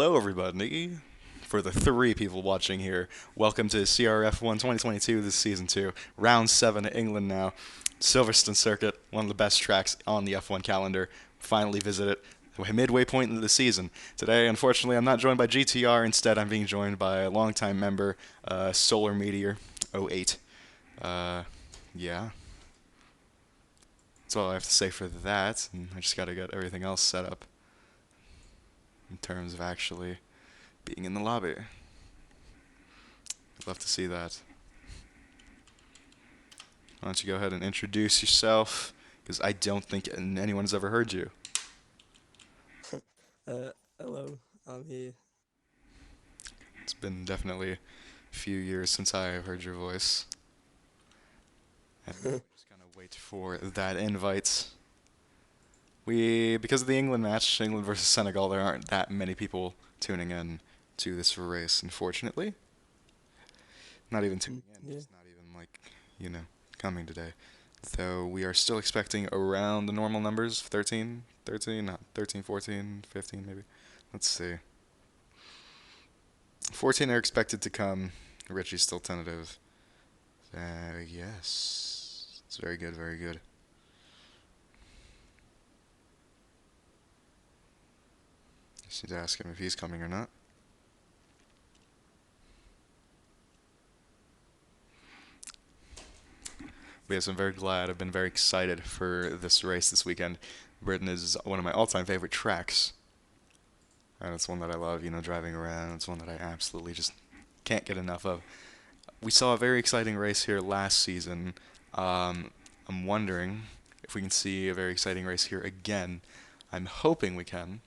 Hello, everybody. For the three people watching here, welcome to CRF1 2022. This is Season 2, Round 7 England now. Silverstone Circuit, one of the best tracks on the F1 calendar. Finally visit it. Midway point into the season. Today, unfortunately, I'm not joined by GTR. Instead, I'm being joined by a longtime member, Solar Meteor 08. Uh, yeah, that's all I have to say for that. And I just got to get everything else set up in terms of actually being in the lobby. I'd love to see that. Why don't you go ahead and introduce yourself? Because I don't think anyone's ever heard you. Hello, I'm here. It's been definitely a few years since I have heard your voice. And just gonna wait for that invite. Because of the England match, England versus Senegal, there aren't that many people tuning in to this race, unfortunately. Not even tuning in, Yeah. just not even coming today. Though we are still expecting around the normal numbers, 13, not 13, 14, 15 maybe. Let's see. 14 are expected to come. Richie's still tentative. Yes. It's very good, very good. Just need to ask him if he's coming or not. But yes, I'm very glad. I've been very excited for this race this weekend. Britain is one of my all-time favorite tracks. And it's one that I love, driving around. It's one that I absolutely just can't get enough of. We saw a very exciting race here last season. I'm wondering if we can see a very exciting race here again. I'm hoping we can.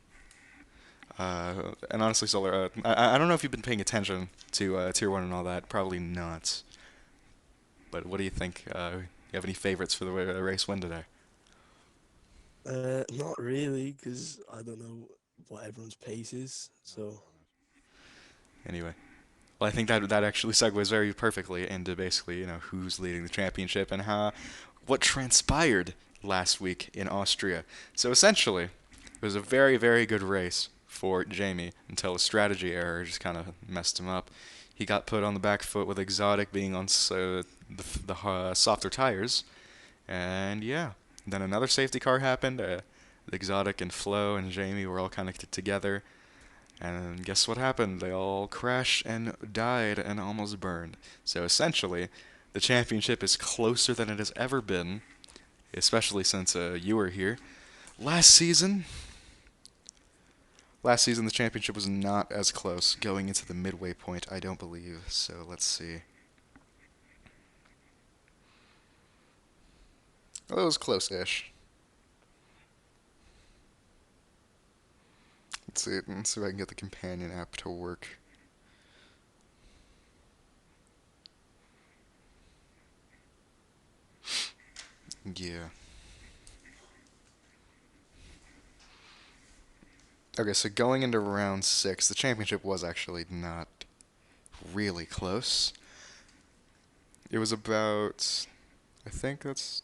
And honestly, Solar, I don't know if you've been paying attention to Tier 1 and all that. Probably not. But what do you think? You have any favorites for the race win today? Not really, because I don't know what everyone's pace is. No, So, anyway. Well, I think that actually segues very perfectly into basically, who's leading the championship and what transpired last week in Austria. So essentially, it was a very, very good race for Jamie until a strategy error just kind of messed him up. He got put on the back foot with Exotic being on the softer tires, and yeah. Then another safety car happened. The Exotic and Flo and Jamie were all kind of together. And guess what happened? They all crashed and died and almost burned. So essentially, the championship is closer than it has ever been, especially since you were here. Last season, last season the championship was not as close going into the midway point, I don't believe. So let's see. Well, it was close-ish. Let's see if I can get the companion app to work. Yeah. Okay, so going into round 6, the championship was actually not really close. It was about, I think that's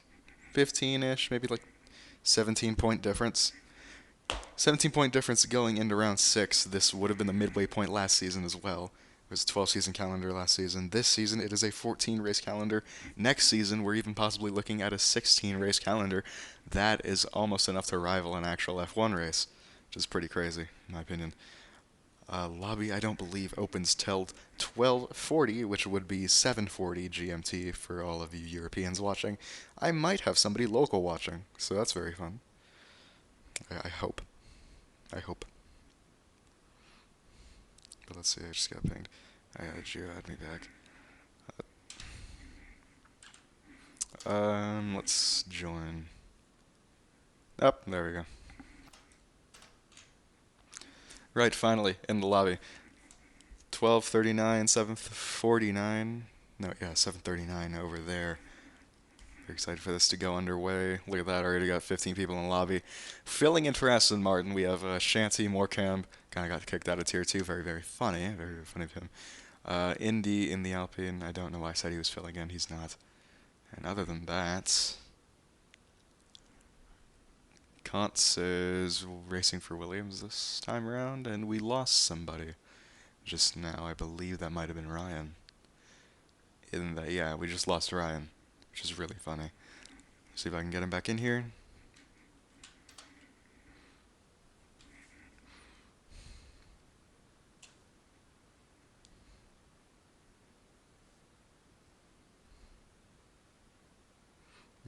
15-ish, maybe like 17-point difference. 17-point difference going into round 6. This would have been the midway point last season as well. It was a 12-season calendar last season. This season, it is a 14-race calendar. Next season, we're even possibly looking at a 16-race calendar. That is almost enough to rival an actual F1 race, which is pretty crazy, in my opinion. Lobby, I don't believe, opens till 12:40, which would be 7:40 GMT for all of you Europeans watching. I might have somebody local watching, so that's very fun. I hope. I hope. But let's see, I just got pinged. I got Gio add me back. Let's join. Oh, there we go. Right, finally, in the lobby. 12:39, 7:49. No, yeah, 7:39 over there. Very excited for this to go underway. Look at that, already got 15 people in the lobby. Filling in for Aston Martin, we have Shanty Morecambe. Kind of got kicked out of Tier 2. Very, very funny. Very, very funny of him. Indy in the Alpine. I don't know why I said he was filling in. He's not. And other than that, Kantz is racing for Williams this time around, and we lost somebody just now. I believe that might have been Ryan. In that, yeah, we just lost Ryan, which is really funny. See if I can get him back in here.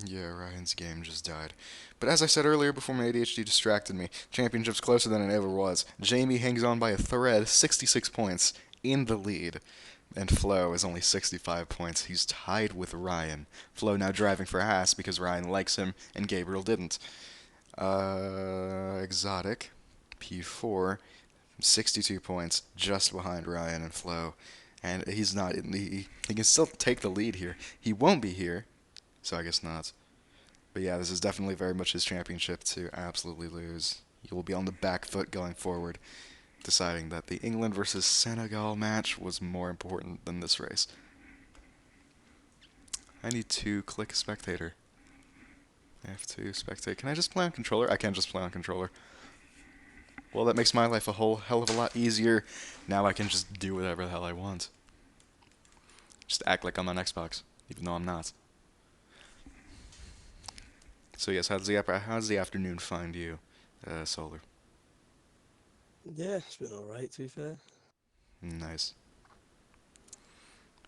Yeah, Ryan's game just died. But as I said earlier before my ADHD distracted me, championship's closer than it ever was. Jamie hangs on by a thread, 66 points, in the lead. And Flo is only 65 points. He's tied with Ryan. Flo now driving for Haas because Ryan likes him and Gabriel didn't. Exotic, P4, 62 points, just behind Ryan and Flo. And he's not in the. He can still take the lead here. He won't be here, so I guess not. But yeah, this is definitely very much his championship to absolutely lose. He will be on the back foot going forward, deciding that the England versus Senegal match was more important than this race. I need to click spectator. I have to spectate. Can I just play on controller? I can't just play on controller. Well, that makes my life a whole hell of a lot easier. Now I can just do whatever the hell I want. Just act like I'm on Xbox, even though I'm not. So yes, how's the afternoon find you, Solar? Yeah, it's been alright to be fair. Nice.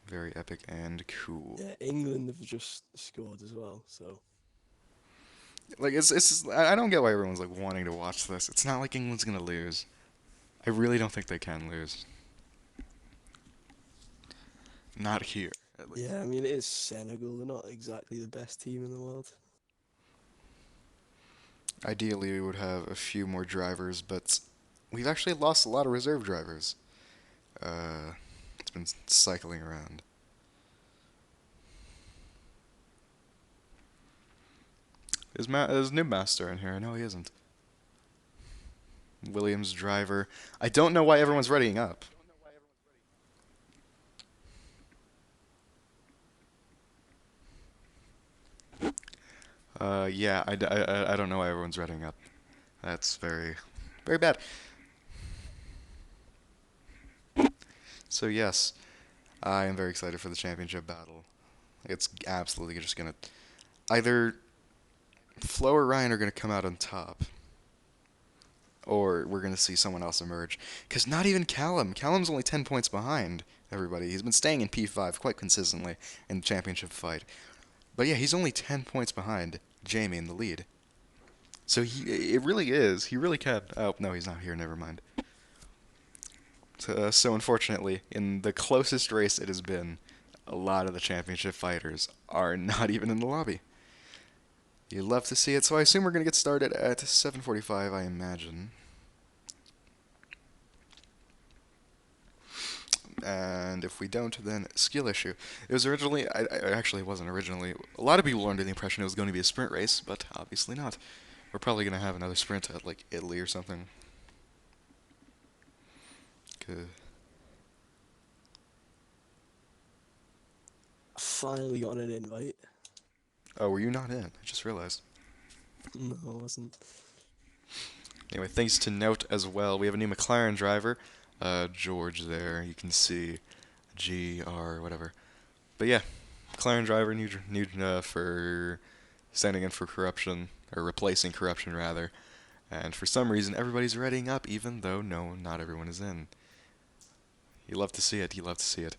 Very epic and cool. Yeah, England have just scored as well, so Like I don't get why everyone's like wanting to watch this. It's not like England's gonna lose. I really don't think they can lose. Not here, at least. yeah, I mean it is Senegal. They're not exactly the best team in the world. Ideally, we would have a few more drivers, but we've actually lost a lot of reserve drivers. It's been cycling around. Is Newmaster in here? No, he isn't. Williams driver. I don't know why everyone's readying up. Yeah, I don't know why everyone's readying up. That's very, very bad. So yes, I am very excited for the championship battle. It's absolutely just gonna either Flo or Ryan are gonna come out on top, or we're gonna see someone else emerge. Cause not even Callum. Callum's only 10 points behind everybody. He's been staying in P5 quite consistently in the championship fight. But yeah, he's only 10 points behind Jamie in the lead. So it really is. He really can. Oh no, he's not here. Never mind. So unfortunately, in the closest race it has been, a lot of the championship fighters are not even in the lobby. You love to see it. So I assume we're gonna get started at 7:45. I imagine. And if we don't, then skill issue. It was originally, actually it wasn't originally. A lot of people were under the impression it was going to be a sprint race, but obviously not. We're probably going to have another sprint at like Italy or something. Good. I finally got an invite. Oh, were you not in? I just realized. No, I wasn't. Anyway, things to note as well. We have a new McLaren driver, George there. You can see GR, whatever. But yeah, McLaren driver, new for standing in for corruption, or replacing corruption rather. And for some reason, everybody's readying up, even though no, not everyone is in. You love to see it. You love to see it.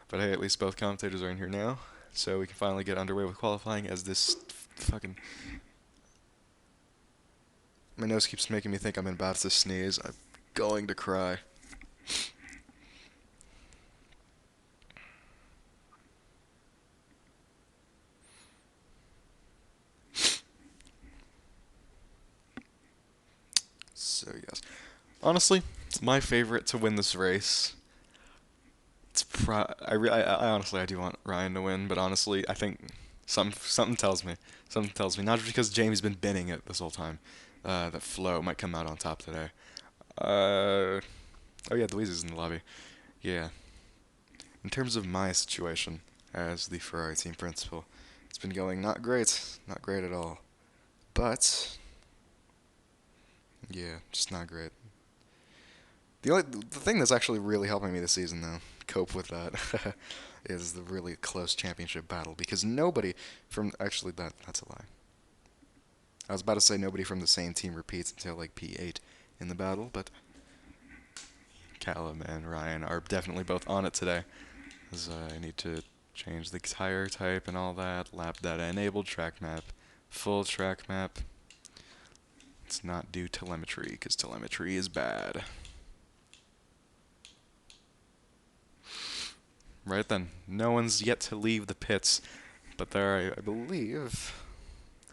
But hey, at least both commentators are in here now, so we can finally get underway with qualifying. As this fucking my nose keeps making me think I'm about to sneeze. I'm going to cry. So yes, honestly, my favorite to win this race. I honestly I do want Ryan to win, but honestly I think something tells me not just because Jamie's been binning it this whole time, that Flo might come out on top today. Uh, oh yeah, Louise is in the lobby. Yeah. In terms of my situation as the Ferrari team principal, it's been going not great at all. But yeah, just not great. The thing that's actually really helping me this season though, cope with that, is the really close championship battle because nobody from actually that's a lie. I was about to say nobody from the same team repeats until like P8 in the battle, but Callum and Ryan are definitely both on it today. As I need to change the tire type and all that. Lap data enabled, track map, full track map. Let's not do telemetry because telemetry is bad. Right then, no one's yet to leave the pits, but there are, I believe,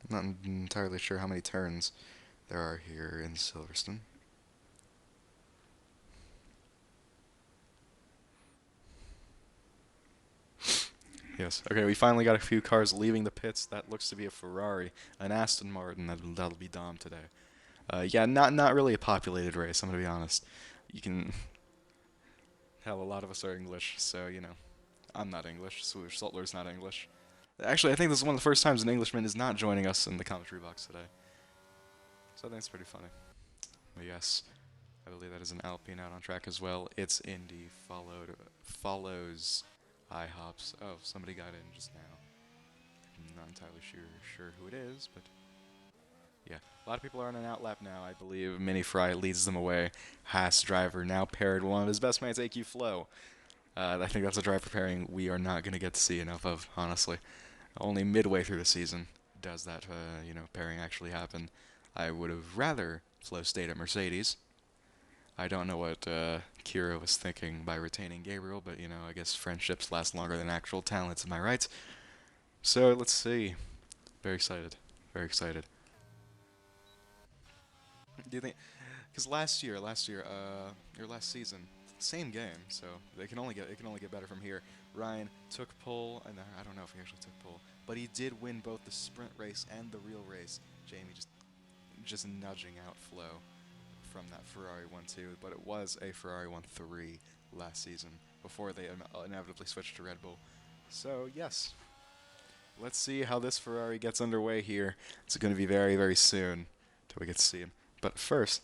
I'm not entirely sure how many turns there are here in Silverstone. Yes. Okay, we finally got a few cars leaving the pits. That looks to be a Ferrari, an Aston Martin. That'll be Dom today. Yeah, not really a populated race. I'm gonna be honest. You can hell, a lot of us are English, so you know. I'm not English. Saltler's not English. Actually, I think this is one of the first times an Englishman is not joining us in the commentary box today. So I think it's pretty funny. But yes, I believe that is an Alpine out on track as well. It's Indy follows IHOPs. Oh, somebody got in just now. I'm not entirely sure who it is, but yeah, a lot of people are on an outlap now. I believe Mini Fry leads them away. Haas driver now paired one of his best mates, AQ Flow. I think that's a driver pairing we are not going to get to see enough of, honestly. Only midway through the season does that, pairing actually happen. I would have rather Flo stayed at Mercedes. I don't know what Kira was thinking by retaining Gabriel, but, I guess friendships last longer than actual talents, am I right? So, let's see. Very excited. Very excited. Do you think? Because or last season, same game, so it can only get better from here. Ryan took pole, and I don't know if he actually took pole, but he did win both the sprint race and the real race. Jamie just nudging out Flo from that Ferrari 1-2, but it was a Ferrari 1-3 last season before they inevitably switched to Red Bull. So yes, let's see how this Ferrari gets underway here. It's going to be very, very soon till we get to see him. But first,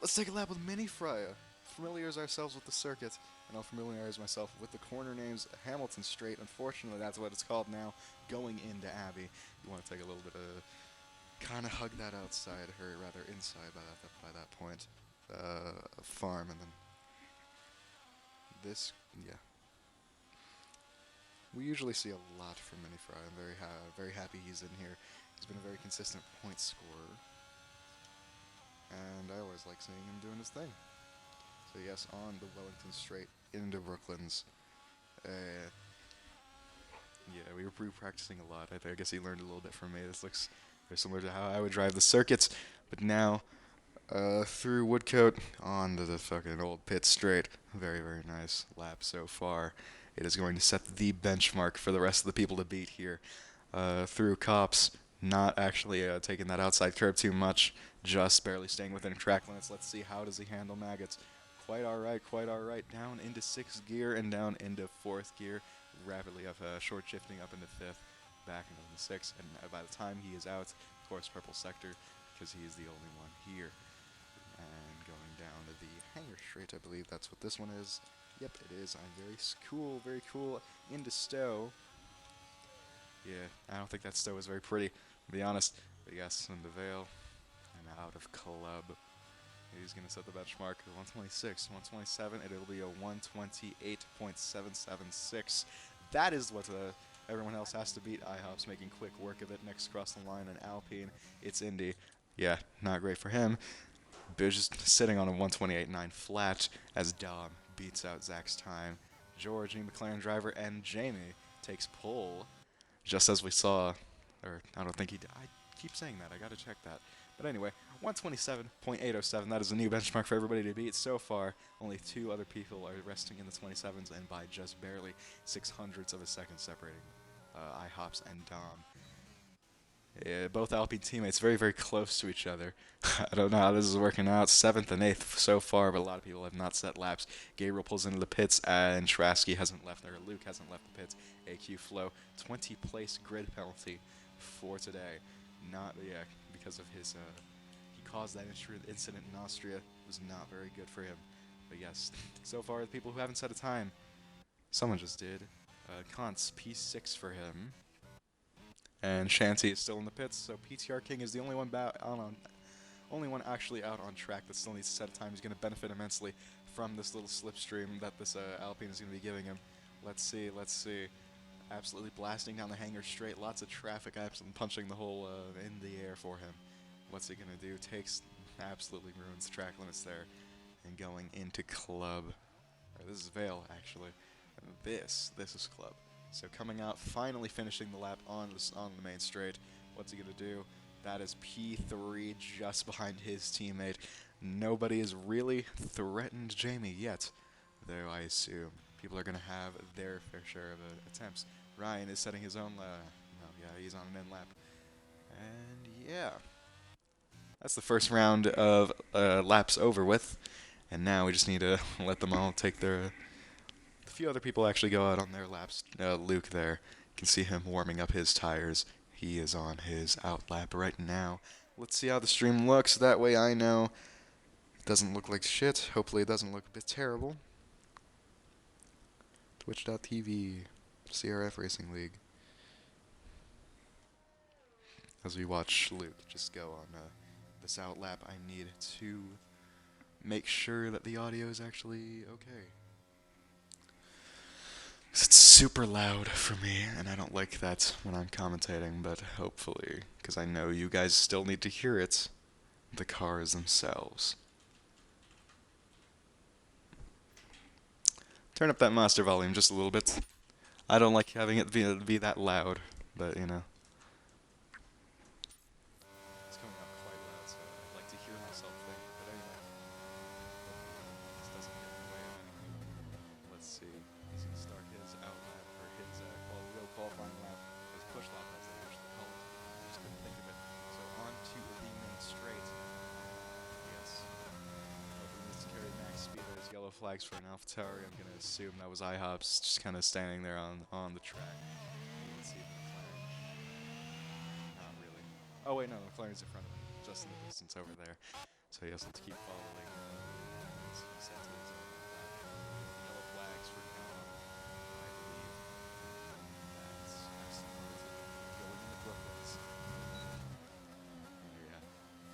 let's take a lap with Mini Frya. Familiarize ourselves with the circuit, and I'll familiarize myself with the corner names Hamilton Straight. Unfortunately, that's what it's called now, going into Abbey. You want to take a little bit of, kind of hug that outside, or rather inside by that point, farm, and then this, yeah. We usually see a lot from Mini Fry. I'm very happy he's in here. He's been a very consistent point scorer, and I always like seeing him doing his thing. So yes, on the Wellington Straight into Brooklands. Yeah, we were practicing a lot. I guess he learned a little bit from me. This looks very similar to how I would drive the circuits, but now through Woodcote onto the fucking old pit straight. Very, very nice lap so far. It is going to set the benchmark for the rest of the people to beat here. Through Cops, not actually taking that outside curb too much, just barely staying within track limits. Let's see how does he handle Maggots. Quite all right, quite all right. Down into 6th gear and down into 4th gear. Rapidly up, short shifting up into 5th, back into 6th, and by the time he is out, of course, purple sector, because he is the only one here. And going down to the Hangar Straight, I believe that's what this one is. Yep, it is. I'm very cool. Into Stowe. Yeah, I don't think that Stowe is very pretty, to be honest. But yes, into Vale, and out of Club. He's going to set the benchmark at 126, 127, and it'll be a 128.776. That is what everyone else has to beat. IHOP's making quick work of it. Next across the line, an Alpine. It's Indy. Yeah, not great for him. But just sitting on a 128.9 flat as Dom beats out Zach's time. George, new McLaren driver, and Jamie takes pole, just as we saw. Or, I don't think he did. I keep saying that. I got to check that. But anyway, 127.807. That is a new benchmark for everybody to beat so far. Only 2 other people are resting in the 27s, and by just barely 600ths of a second separating IHOPS and Dom. Yeah, both Alpine teammates very, very close to each other. I don't know how this is working out. 7th and 8th so far, but a lot of people have not set laps. Gabriel pulls into the pits, and Trasky hasn't left, or Luke hasn't left the pits. AQ Flow, 20 place grid penalty for today. not, yeah, because of his, he caused that incident in Austria. It was not very good for him. But yes, so far, the people who haven't set a time, someone just did. Kant's P6 for him. And Shanty is still in the pits, so PTR King is the only one only one actually out on track that still needs to set a time. He's going to benefit immensely from this little slipstream that this Alpine is going to be giving him. Let's see, let's see. Absolutely blasting down the hanger straight. Lots of traffic, absolutely punching the hole in the air for him. What's he going to do? Absolutely ruins the track limits there. And going into club. Or this is Vale, actually. And this is club. So coming out, finally finishing the lap on the main straight. What's he going to do? That is P3 just behind his teammate. Nobody has really threatened Jamie yet, though I assume people are going to have their fair share of attempts. Ryan is setting his own, he's on an in-lap. And yeah, that's the first round of laps over with. And now we just need to let them all take their... A few other people actually go out on their laps. Luke there, you can see him warming up his tires. He is on his out lap right now. Let's see how the stream looks. That way I know it doesn't look like shit. Hopefully it doesn't look a bit terrible. Twitch.tv, CRF Racing League. As we watch Luke just go on this out lap, I need to make sure that the audio is actually okay. 'Cause it's super loud for me, and I don't like that when I'm commentating, but hopefully, because I know you guys still need to hear it, the cars themselves. Turn up that master volume just a little bit. I don't like having it be that loud, but you know. It's coming out quite loud, so I'd like to hear myself think, but anyway. This doesn't get in the way of anything. Let's see. He's going to start his out lap, or his real qualifying lap, his push lap as they usually call it. I just couldn't think of it. So on to the main straight. Yes. Hopefully needs to carry max speed. There's yellow flags for an AlphaTauri. I'm going to assume that was IHOPS just kind of standing there on the track. You can see the McLaren. Not really. Oh wait, no, the McLaren's in front of him, just in the distance over there. So he has to keep following. As he sets his yellow flags for Callum, I believe. That's excellent. Going into Brooklands. Yeah.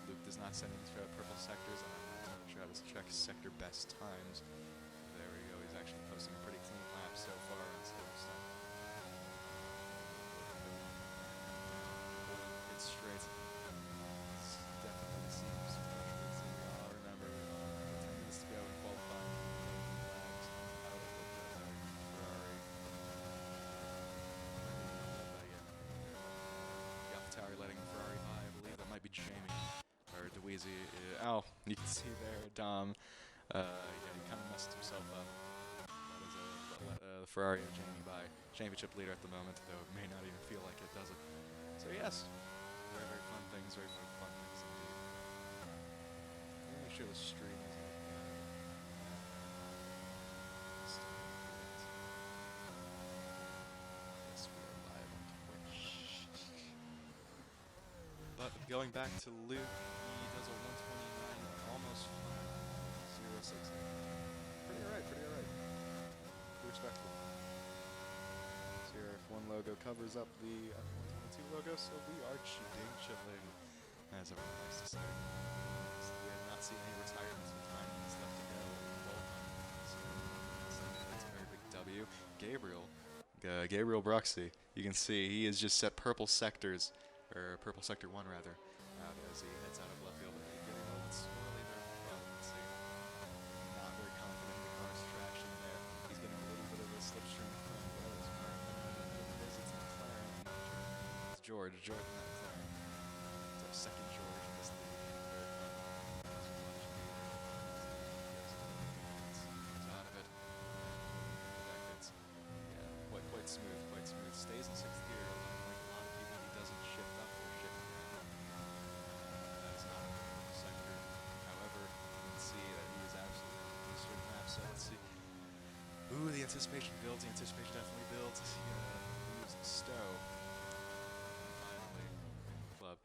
Luke does not send any purple sectors, and I'm going to try to check sector best times. There we go. He's actually posting a pretty clean lap so far on Silverstone. It's straight. This definitely seems frustrating. Remember, 10 minutes to go in qualifying. Flags out of the Ferrari. The AlphaTauri letting Ferrari by. I believe that might be Jamie or Dweezy. Oh, you can see there, Dom. Yeah, he kind of messed himself up. The Ferrari and Jamie by championship leader at the moment, though it may not even feel like it, does it? So yes, very, very fun things, very, very fun things indeed. Let me make sure the stream is yes, we are live on Twitch. But going back to Luke, he does a 129, almost 06. Pretty alright, pretty alright. Pretty respectable. CRF1 logo covers up the F122 logo, so we are chilling, as everyone likes to say. We have not seen any retirements with 9 minutes left to go. So that's a very big W. Gabriel Bruxy, you can see he has just set purple sectors, or purple sector 1 rather, out as he heads out of left field. Getting a little bit swirly there in front, let's see. Not very confident in the car's traction there. He's getting a little bit of a slipstream from Wells. It's McLaren. It's Jordan, not McLaren. It's our second George in this league. Very fun. He's out of it. Yeah, quite smooth, quite smooth. Stays in 6th gear. Like a lot of people, he doesn't shift up or shift down. That is not a perfect sector. However, you can see that he is absolutely blistering the map. So let's see. Ooh, the anticipation builds. The anticipation definitely builds. He moves Stowe. Finally, club.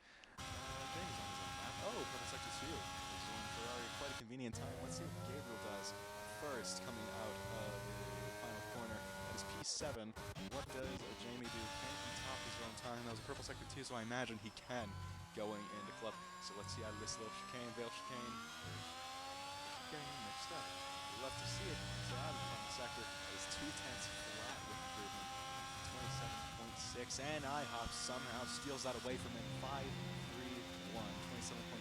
Oh, purple sector 2 is on Ferrari quite a convenient time. Let's see what Gabriel does. First, coming out of the final corner, that is P7. What does Jamie do? Can he top his own time? That was a purple sector 2, so I imagine he can going into club. So let's see out of this little chicane, Vale chicane. Getting mixed up. We love to see it. So out of the final sector, that is 2/10 flat with improvement. 27.6, and IHOP somehow steals that away from him. 5-3-1,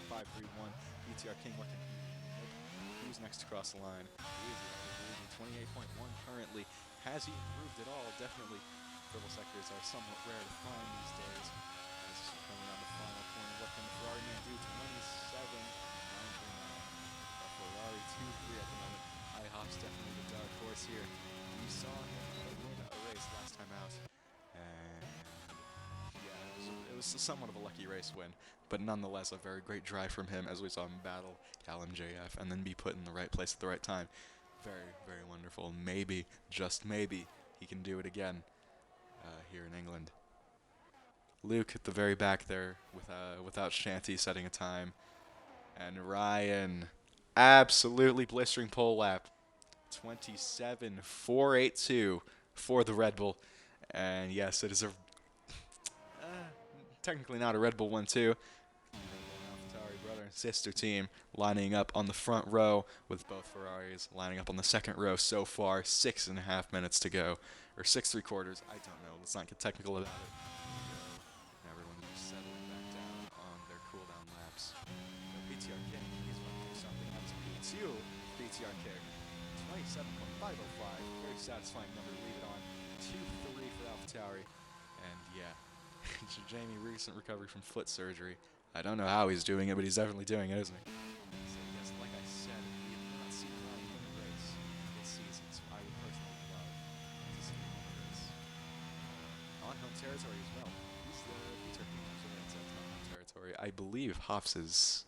27.531. BTR King, what can he do? Nope. Who's next to cross the line? 28.1 currently. Has he improved at all? Definitely. Purple sectors are somewhat rare to find these days. This is coming on the final corner. What can the Ferrari man do? 27.939. Ferrari 2-3 at the moment. IHOP's definitely the dark horse here. We saw him win a race last time out, and yeah, it was somewhat of a lucky race win, but nonetheless a very great drive from him as we saw him battle Cal MJF and then be put in the right place at the right time. Very, very wonderful. Maybe, just maybe, he can do it again here in England. Luke at the very back there without Shanty setting a time, and Ryan absolutely blistering pole lap. 27.482 for the Red Bull. And yes, it is a technically not a Red Bull 1-2. AlphaTauri brother and sister team lining up on the front row with both Ferraris lining up on the second row so far. 6.5 minutes to go. Or 6.75. I don't know. Let's not get technical about it. Everyone's just settling back down on their cooldown laps. BTR King, he's going to do something. That's P2 BTR King. 27.505. Very satisfying number to leave it on. 2-3 for AlphaTauri. And yeah, Jamie, recent recovery from foot surgery. I don't know how he's doing it, but he's definitely doing it, isn't he? So yes, like I said, we have not seen Ryan win a race this season, so I would personally love to see him win a race. On home territory as well. He's the Peter King, so that's on home territory. I believe Hoffs is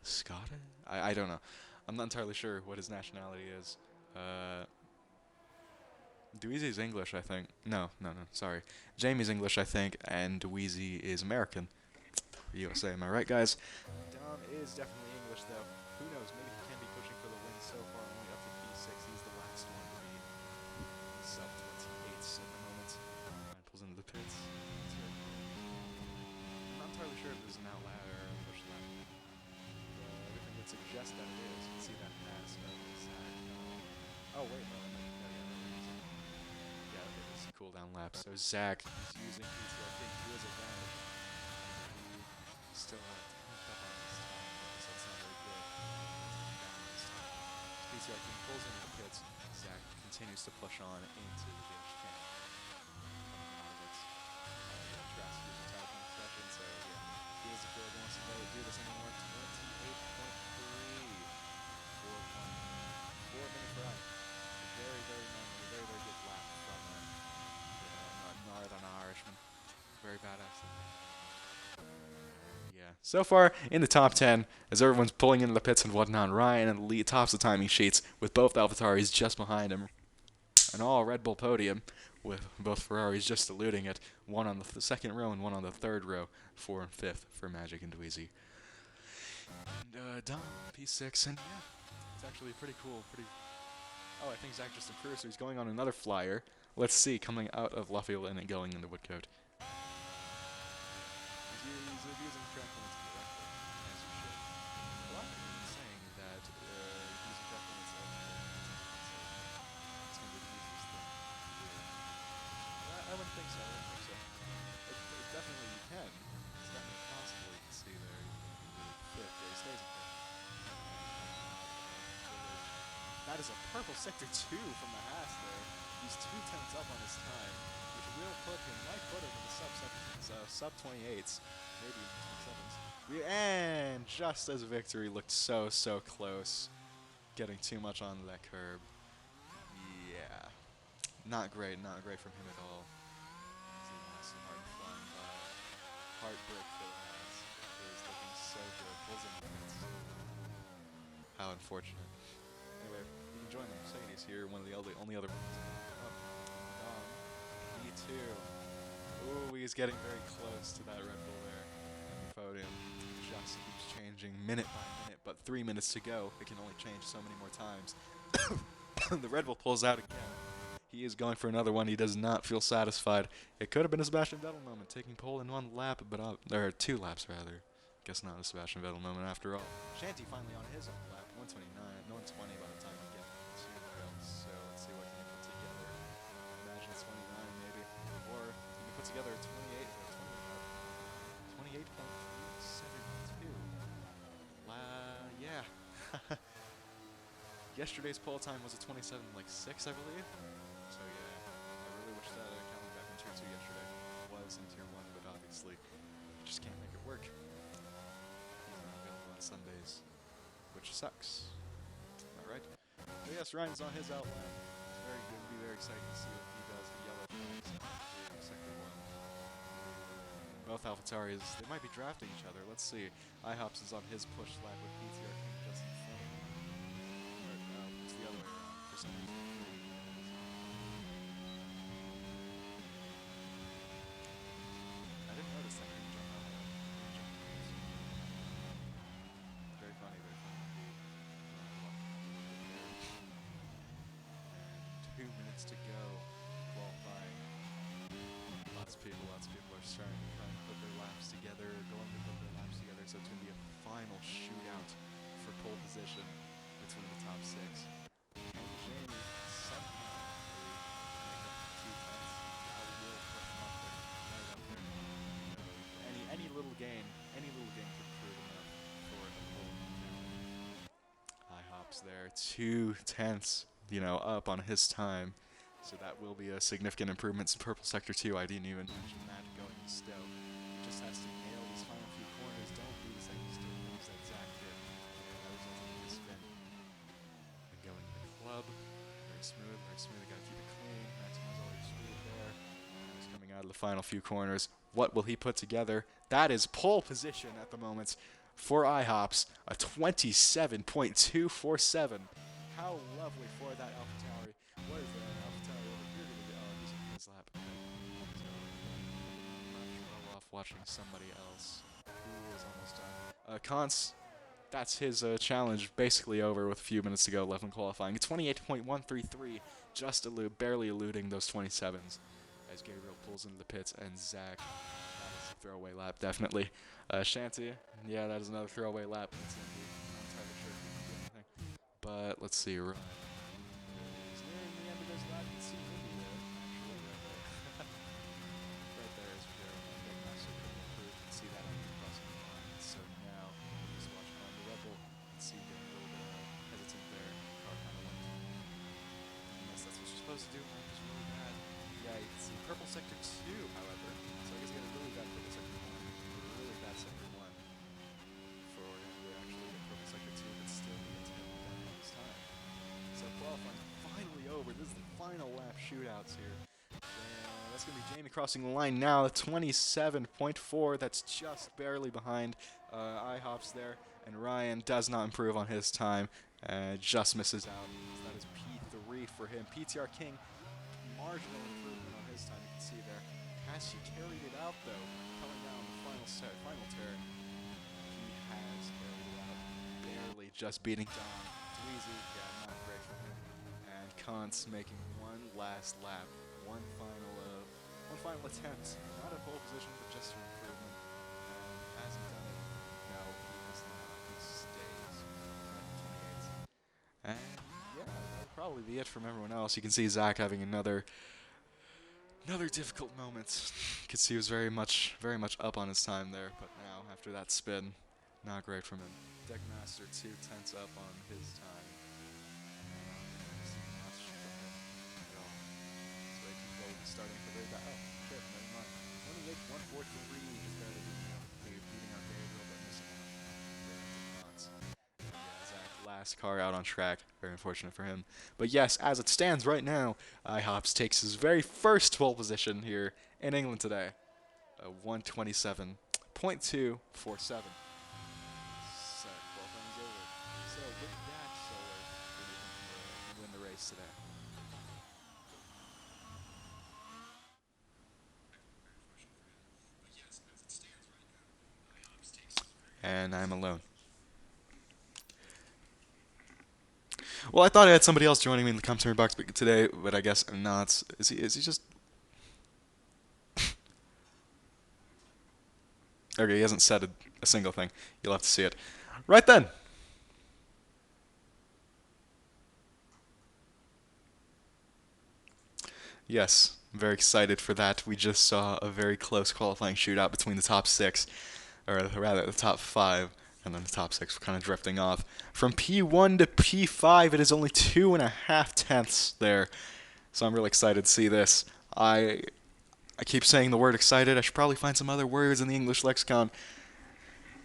Scottish? I don't know. I'm not entirely sure what his nationality is. Dweezy is English, I think. No, sorry. Jamie's English, I think, and Dweezy is American. USA, am I right, guys? Dom is definitely English, though. Who knows? Maybe he can be pushing for the win so far, only up to P6. He's the last one to be sub-28s at the moment. Ryan pulls into the pits. I'm not entirely sure if this is an outlier or a push lap. Everything would suggest that it is. You can see that pass. Oh, wait, no, yeah, it is a cooldown lap. So Zach is using PTR King to his advantage. Still up on his time, so it's not very good. PTR King pulls into the pits. Zach continues to push on into the ditch camp. Coming out of it. Trask is retired from the session, so yeah. He is the good, wants to do this anymore. 28.3. 4 minute ride. Very, very normal, very, very good lap from Northern Irishman. Very badass. Yeah. So far in the top 10, as everyone's pulling into the pits and whatnot, Ryan and Lee tops the timing sheets with both AlphaTauris just behind him. An all Red Bull podium with both Ferraris just eluding it. One on the second row and one on the third row. 4 and 5th for Magic and Dweezy. And Dom, P6, and yeah, it's actually pretty cool. Oh, I think Zach just improved, so he's going on another flyer. Let's see, coming out of Luffield and going into Woodcote. He's abusing track limits correctly, as you should. A lot of people are saying that using track limits it's going to be the easiest thing to do. I wouldn't think so. It definitely you can. It's definitely possible. You can see there. He stays in fifth. That is a purple sector 2 from the Haas there. He's 2/10 up on his time, which might put him in the sub-28s, maybe 27s. And just as victory looked so close, getting too much onto that curb. Yeah, not great from him at all. Heartbreak for the Haas. It was looking so good. Pulls in the pits. How unfortunate. Anyway, you can join the Mercedes here, one of the only other ones. B2. Ooh, he's getting very close to that Red Bull there in the podium. It just keeps changing minute by minute, but 3 minutes to go. It can only change so many more times. The Red Bull pulls out again. He is going for another one. He does not feel satisfied. It could have been a Sebastian Vettel moment, taking pole in 1 lap, but or 2 laps rather. Guess not a Sebastian Vettel moment after all. Shanty finally on his own lap, 129, no 120 by the time we get to rails. So let's see what he can put together. Imagine it's 29 maybe, or he can put together a 28 or 28.372. Yeah. Yesterday's pole time was a 27 like 6, I believe. So yeah, I really wish that coming back in Tier 2 yesterday was in Tier 1, but obviously I just can't make it work. He's not available on Sundays, which sucks. Am I right? But yes, Ryan's on his outline. It's very good. It'll be very exciting to see what he does. The yellow flags, second one. Both AlphaTauris, they might be drafting each other. Let's see. IHOPS is on his push lap with PTR King just in front. It's the other way around for some reason. I didn't notice that green jump out. Very funny, very funny. And 2 minutes to go. Qualifying. Lots of people are trying to put their laps together, going to put their laps together, so it's going to be a final shootout for pole position between the top 6. And Jamie somehow make up 2 tenths. That will put him up there, right up there. Any little gain could prove enough for a pole. High hops there, 2 tenths, up on his time. So that will be a significant improvement in Purple Sector 2. I didn't even mention that going to Stowe. He just has to nail these final few corners. Don't lose that he still knows that Zach did. That resulted in a spin. And going to the club. Very smooth, very smooth. Gotta keep it clean. Maximize all your speed there. And he's coming out of the final few corners. What will he put together? That is pole position at the moment for IHOPS. A 27.247. How lovely for that AlphaTauri. What is that? AlphaTauri over here to the he's in his lap. So, I'm off watching somebody else who is almost done. Kantz, that's his challenge basically over with a few minutes to go left in qualifying. 28.133, just barely eluding those 27s as Gabriel pulls into the pits, and Zach, that is a throwaway lap, definitely. Shanty, yeah, that is another throwaway lap. That's not entirely sure if he can do anything. But let's see, Ryan. He's nearing the end of his lap. You can see Indy there, actually, right there is where Big Master could improve. You can see that on the crossing line. So now, just watch on the Red Bull. You can see him getting a little bit hesitant there. Car kind of went. Unless that's what you're supposed to do. That was really bad. Yeah, you can see Purple Sector 2, however. So I guess he got a really bad Purple Sector 1. A really bad Sector 1. For actually the Purple Sector 2, but still he gets hit this time. So qualifying finally over. This is the final lap shootouts here. And that's going to be Jamie crossing the line now. 27.4. That's just barely behind IHOPS there. And Ryan does not improve on his time. Just misses out. So that is P3 for him. PTR King, marginal improvement on his time. You can see there. Has he carried it out though? Coming down the final turn. He has carried it out. Barely just beating down. Dweezy, yeah, not great for him. And Kantz making one last lap. One final attempt. Not a pole position, but just an improvement. And hasn't done it. No, he has not. He stays at 28. And yeah, that'll probably be it from everyone else. You can see Zach having another difficult moment. You can see he was very much up on his time there, but now after that spin, not great from him. Deckmaster 2 tenths up on his time. Not much from him at all. So they can go starting at the very back. Oh, shit, never mind. 28.143 is better than beating out Gabriel, but missing out. Zach, last car out on track. Very unfortunate for him. But yes, as it stands right now, IHOPS takes his very first pole position here in England today. 127.247. So, qualifying's over. So, with that, Solar win the race today. and I'm alone. Well, I thought I had somebody else joining me in the commentary box today, but I guess not. Is he just... Okay, he hasn't said a single thing. You'll have to see it. Right then. Yes, I'm very excited for that. We just saw a very close qualifying shootout between the top six, or rather the top five, and then the top six were kind of drifting off. From P1 to P5, it is only 2.5 tenths there. So I'm really excited to see this. I keep saying the word excited. I should probably find some other words in the English lexicon.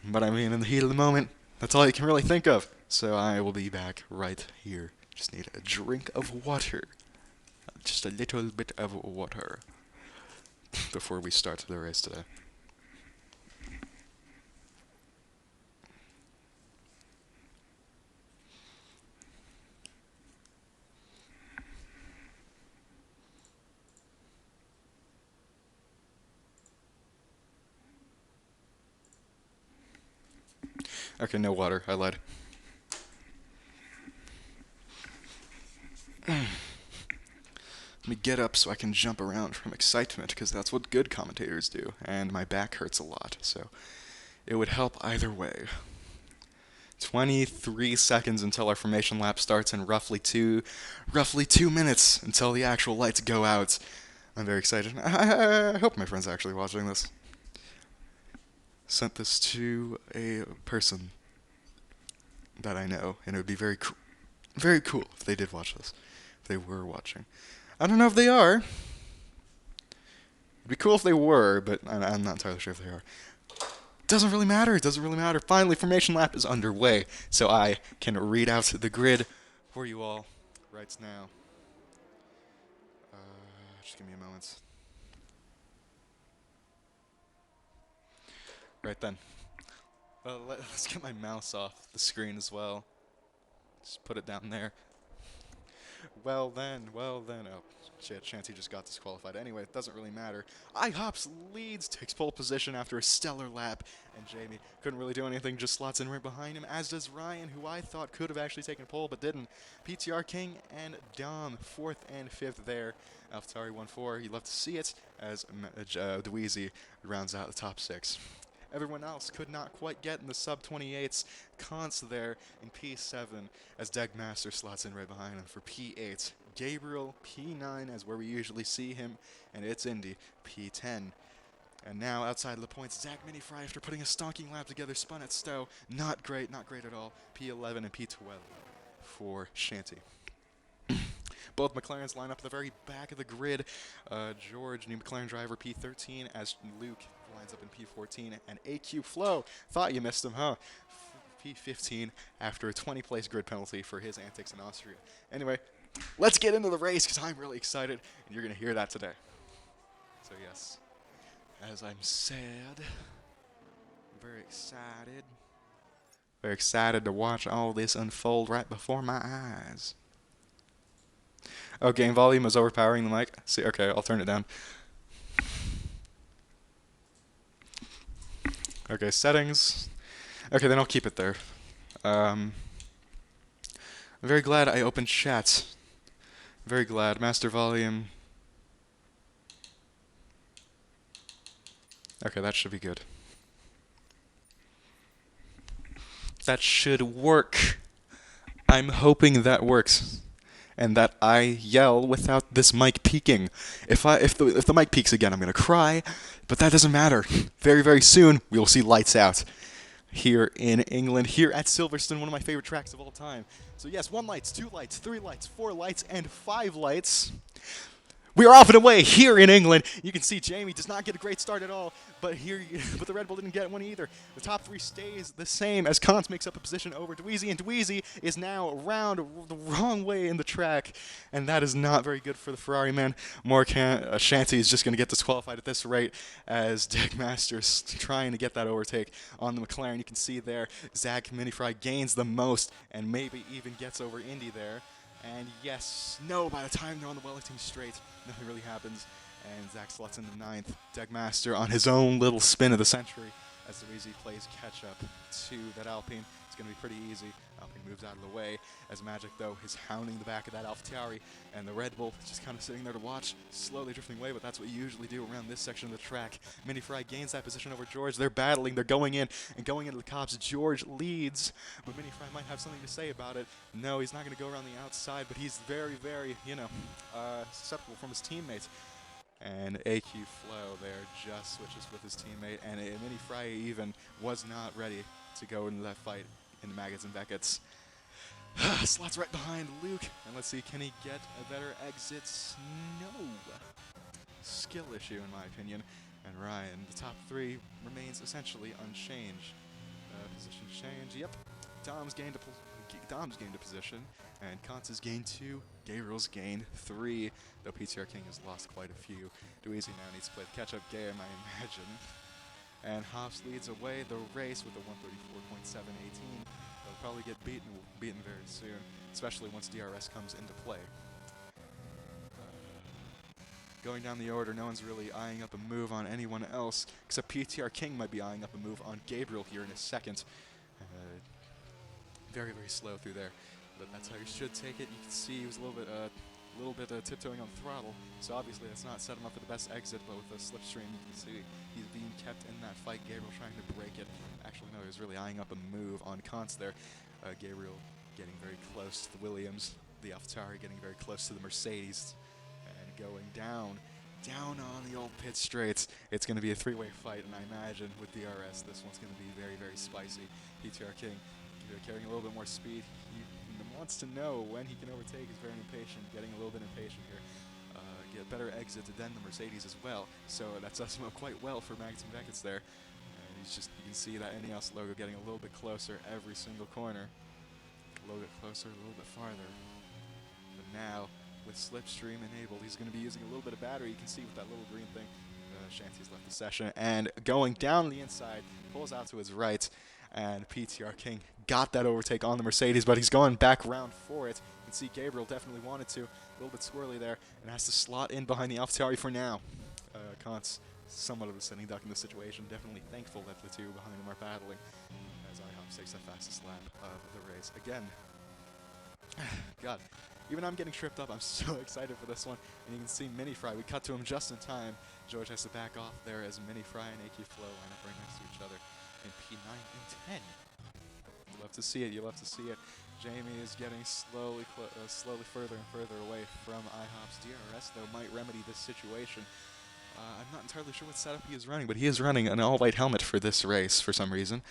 But I mean, in the heat of the moment, that's all you can really think of. So I will be back right here. Just need a drink of water. Just a little bit of water before we start the race today. Okay, no water. I lied. Let me get up so I can jump around from excitement, because that's what good commentators do, and my back hurts a lot, so it would help either way. 23 seconds until our formation lap starts, and roughly two minutes until the actual lights go out. I'm very excited. I hope my friend's actually watching this. Sent this to a person that I know, and it would be very cool if they did watch this, if they were watching. I don't know if they are. It'd be cool if they were, but I'm not entirely sure if they are. Doesn't really matter. It doesn't really matter. Finally, formation lap is underway, so I can read out the grid for you all right now. Just give me a moment. Right then. Let's get my mouse off the screen as well. Just put it down there. Well then. Oh, shit, Shanty just got disqualified. Anyway, it doesn't really matter. IHOPS leads, takes pole position after a stellar lap, and Jamie couldn't really do anything, just slots in right behind him, as does Ryan, who I thought could have actually taken pole, but didn't. PTR King and Dom, 4th and 5th there. AlphaTauri 1-4, you love to see it, as Dweezy rounds out the top 6. Everyone else could not quite get in the sub-28s. Kant's there in P7 as Degmaster slots in right behind him for P8. Gabriel, P9 as where we usually see him, and it's Indy, P10. And now outside of the points, Zach Minifry, after putting a stonking lap together, spun at Stowe. Not great at all. P11 and P12 for Shanty. Both McLarens line up at the very back of the grid. George, new McLaren driver, P13, as Luke lines up in P14, and AQ Flow, thought you missed him, huh? P15 after a 20-place grid penalty for his antics in Austria. Anyway, let's get into the race, because I'm really excited, and you're going to hear that today. So yes, as I'm sad, very excited to watch all this unfold right before my eyes. Oh, game volume is overpowering the mic. See, okay, I'll turn it down. Okay, settings. Okay, then I'll keep it there. I'm very glad I opened chat. Very glad. Master volume. Okay, that should be good. That should work. I'm hoping that works. And that I yell without this mic peaking. If the mic peaks again, I'm gonna cry, but that doesn't matter. Very, very soon, we will see lights out here in England, here at Silverstone, one of my favorite tracks of all time. So yes, 1 lights, 2 lights, 3 lights, 4 lights, and 5 lights. We are off and away here in England. You can see Jamie does not get a great start at all, but the Red Bull didn't get one either. The top 3 stays the same as Kant makes up a position over Dweezy, and Dweezy is now around the wrong way in the track, and that is not very good for the Ferrari man. Shanty is just going to get disqualified at this rate as Degmaster is trying to get that overtake on the McLaren. You can see there Zach Minifry gains the most and maybe even gets over Indy there. And yes, no, by the time they're on the Wellington straight, nothing really happens. And Zach slots in the 9th. Degmaster on his own little spin of the century as Dweezy plays catch-up to that Alpine. It's going to be pretty easy. Alpine moves out of the way, as Magic, though, is hounding the back of that AlphaTauri, and the Red Bull is just kind of sitting there to watch, slowly drifting away, but that's what you usually do around this section of the track. Mini Fry gains that position over George. They're battling. They're going in, and going into the cops. George leads, but Mini Fry might have something to say about it. No, he's not going to go around the outside, but he's very, very, susceptible from his teammates. And AQ Flow there just switches with his teammate, and Mini Fry even was not ready to go into that fight in Maggots and Beckett's. Slots right behind Luke, and let's see, can he get a better exit? No. Skill issue, in my opinion. And Ryan, the top three remains essentially unchanged. Position change, yep. Dom's gained a position, and Kantz has gained 2, Gabriel's gained 3, though PTR King has lost quite a few. Dweezy now needs to play the catch-up game, I imagine. And Hops leads away the race with a 134.718. They'll probably get beaten very soon, especially once DRS comes into play. Going down the order, no one's really eyeing up a move on anyone else, except PTR King might be eyeing up a move on Gabriel here in a second. Very, very slow through there, but that's how you should take it. You can see he was a little bit tiptoeing on the throttle, so obviously that's not set him up for the best exit, but with the slipstream, you can see he's being kept in that fight. Gabriel trying to break it. Actually, no, he was really eyeing up a move on Kantz there. Gabriel getting very close to the Williams, the AlphaTauri getting very close to the Mercedes, and going down on the old pit straights. It's going to be a three-way fight, and I imagine with DRS, this one's going to be very, very spicy. PTR King carrying a little bit more speed. He wants to know when he can overtake. He's very impatient, getting a little bit impatient here. Get a better exit than the Mercedes as well, so that sets him up quite well for Maggots and Beckett's there. You can see that NEOS logo getting a little bit closer every single corner. A little bit closer, a little bit farther. But now, with Slipstream enabled, he's going to be using a little bit of battery. You can see with that little green thing. Shanty's left the session, and going down the inside, pulls out to his right, and PTR King got that overtake on the Mercedes, but he's going back around for it. You can see Gabriel definitely wanted to. A little bit swirly there, and has to slot in behind the AlphaTauri for now. Kantz, somewhat of a sitting duck in this situation, definitely thankful that the two behind him are battling, as IHOPS takes the fastest lap of the race. Again, God, even I'm getting tripped up. I'm so excited for this one. And you can see Mini Fry. We cut to him just in time. George has to back off there as Mini Fry and AQ Flow line up right next to each other in P9 and 10. You love to see it. You love to see it. Jamie is getting slowly further and further away from IHOP's. DRS, though, might remedy this situation. I'm not entirely sure what setup he is running, but he is running an all-white helmet for this race for some reason.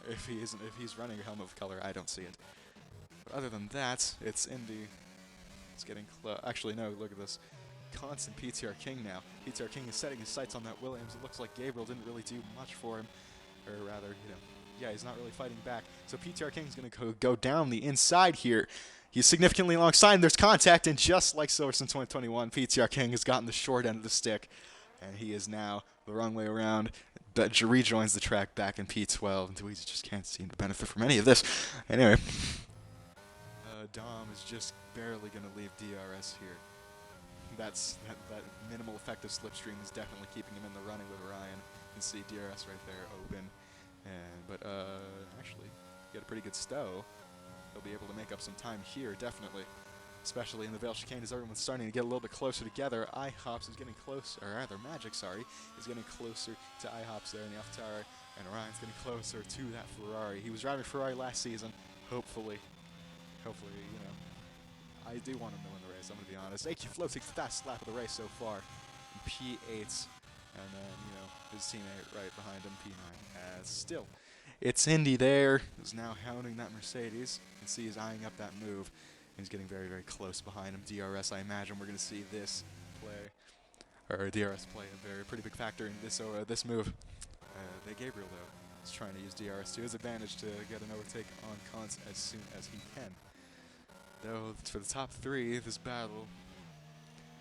If he's running a helmet of color, I don't see it. But other than that, it's Indy. It's getting close. Actually, no, look at this. Constant PTR King now. PTR King is setting his sights on that Williams. It looks like Gabriel didn't really do much for him. Or rather, yeah, he's not really fighting back. So PTR King's going to go down the inside here. He's significantly alongside, and there's contact, and just like Silverstone 2021, PTR King has gotten the short end of the stick, and he is now the wrong way around. But rejoins the track back in P12, and Dweezy just can't seem to benefit from any of this. Anyway, Dom is just barely going to leave DRS here. That minimal effective slipstream is definitely keeping him in the running with Ryan. You can see DRS right there open, but actually get a pretty good stow. They'll be able to make up some time here, definitely. Especially in the Vale Chicane, as everyone's starting to get a little bit closer together. IHOPS is getting closer, or rather Magic, sorry, is getting closer to IHOPS there in the AlphaTauri, and Ryan's getting closer to that Ferrari. He was driving Ferrari last season. Hopefully, I do want him to win the race, I'm going to be honest. AQ Flow takes the fastest lap of the race so far in P8, and then, his teammate right behind him, P9. Still, it's Indy there, who's now hounding that Mercedes. You can see he's eyeing up that move. He's getting very, very close behind him. DRS, I imagine we're going to see this play, or DRS play a pretty big factor in this move. Gabriel, though, is trying to use DRS to his advantage to get an overtake on Kantz as soon as he can. Though, for the top three, this battle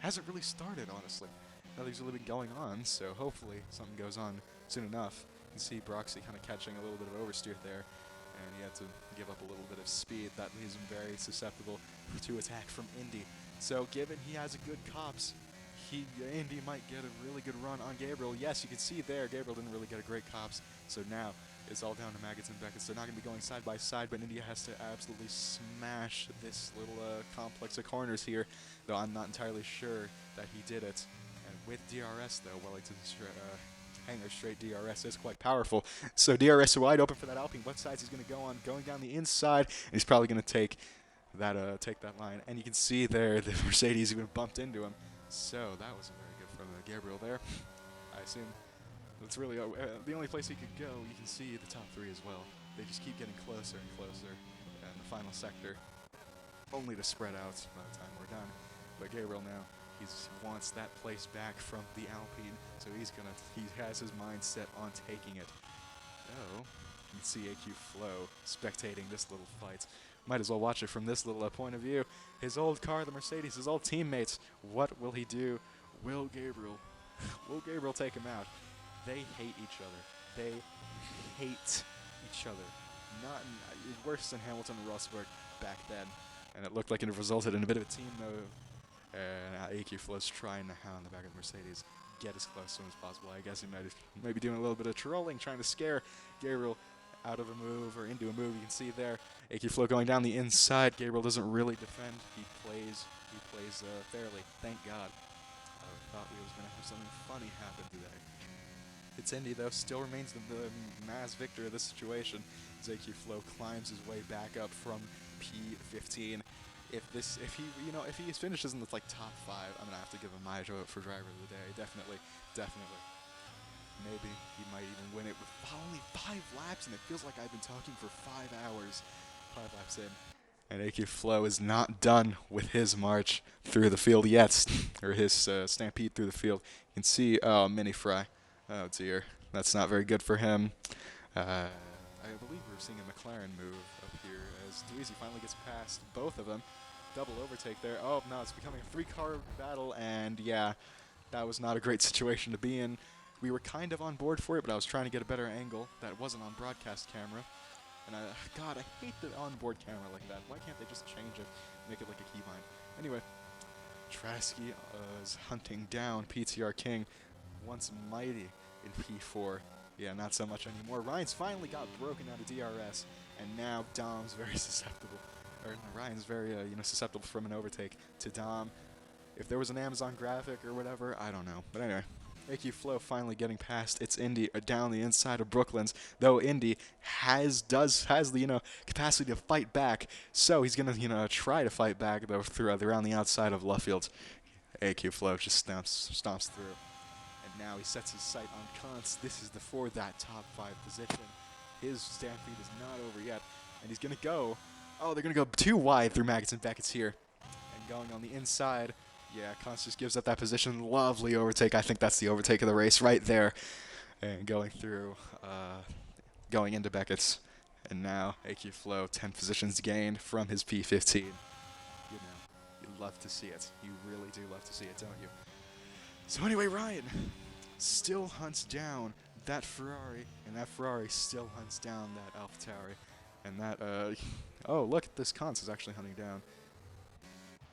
hasn't really started, honestly. Nothing's really been going on, so hopefully something goes on soon enough. You can see Broxy kind of catching a little bit of oversteer there, and he had to give up a little bit of speed. That leaves him very susceptible to attack from Indy. So given he has a good cops, Indy might get a really good run on Gabriel. Yes, you can see there, Gabriel didn't really get a great cops. So now it's all down to Maggots and Beckett's. They're not going to be going side by side, but India has to absolutely smash this little complex of corners here, though I'm not entirely sure that he did it. And with DRS, though, Wellington's hanger straight DRS is quite powerful. So DRS wide open for that Alpine. What sides he's going to go on? Going down the inside, and he's probably going to take that line. And you can see there the Mercedes even bumped into him. So that was very good from Gabriel there. I assume that's really the only place he could go. You can see the top three as well. They just keep getting closer and closer in the final sector, only to spread out by the time we're done. But Gabriel now, he wants that place back from the Alpine, so he has his mind set on taking it. Oh, you can see AQ Flow spectating this little fight. Might as well watch it from this little point of view. His old car, the Mercedes, his old teammates. What will he do? Will Gabriel take him out? They hate each other. They hate each other. Not worse than Hamilton and Rosberg back then. And it looked like it resulted in a bit of a team move. And AQ Flow's trying to hound the back of the Mercedes, get as close to him as possible. I guess he might be doing a little bit of trolling, trying to scare Gabriel out of a move or into a move. You can see there, AQ Flow going down the inside. Gabriel doesn't really defend. He plays fairly. Thank God. I thought we was going to have something funny happen today. It's Indy, though, still remains the mass victor of this situation. As AQ Flow climbs his way back up from P15. If he finishes in the top 5, I'm gonna have to give him my vote for driver of the day. Definitely. Maybe he might even win it with only 5 laps, and it feels like I've been talking for 5 hours. 5 laps in. And AQ Flow is not done with his march through the field yet, or his stampede through the field. You can see, Mini Fry. Oh dear, that's not very good for him. I believe we're seeing a McLaren move up here as Dweezy finally gets past both of them. Double overtake there. Oh no, it's becoming a 3-car battle, and yeah, that was not a great situation to be in. We were kind of on board for it, but I was trying to get a better angle that wasn't on broadcast camera. And God, I hate the onboard camera like that. Why can't they just change it, make it like a keybind? Anyway, Trasky is hunting down PTR King, once mighty in P4. Yeah, not so much anymore. Ryan's finally got broken out of DRS, and now Dom's very susceptible. Or Ryan's very susceptible from an overtake to Dom. If there was an Amazon graphic or whatever, I don't know. But anyway, AQ Flow finally getting past its Indy down the inside of Brooklyn's, though Indy has the capacity to fight back. So he's gonna try to fight back though around the outside of Luffield. AQ Flow just stomps through. And now he sets his sight on Kuntz. This is for that top 5 position. His stampede is not over yet. And he's going to go. Oh, they're going to go too wide through Maggots and Beckett's here. And going on the inside. Yeah, Kuntz just gives up that position. Lovely overtake. I think that's the overtake of the race right there. And going through, going into Beckett's. And now AQ Flow, 10 positions gained from his P15. You love to see it. You really do love to see it, don't you? So anyway, Ryan still hunts down that Ferrari, and that Ferrari still hunts down that AlphaTauri, and that, oh, look at this, Kuntz is actually hunting down.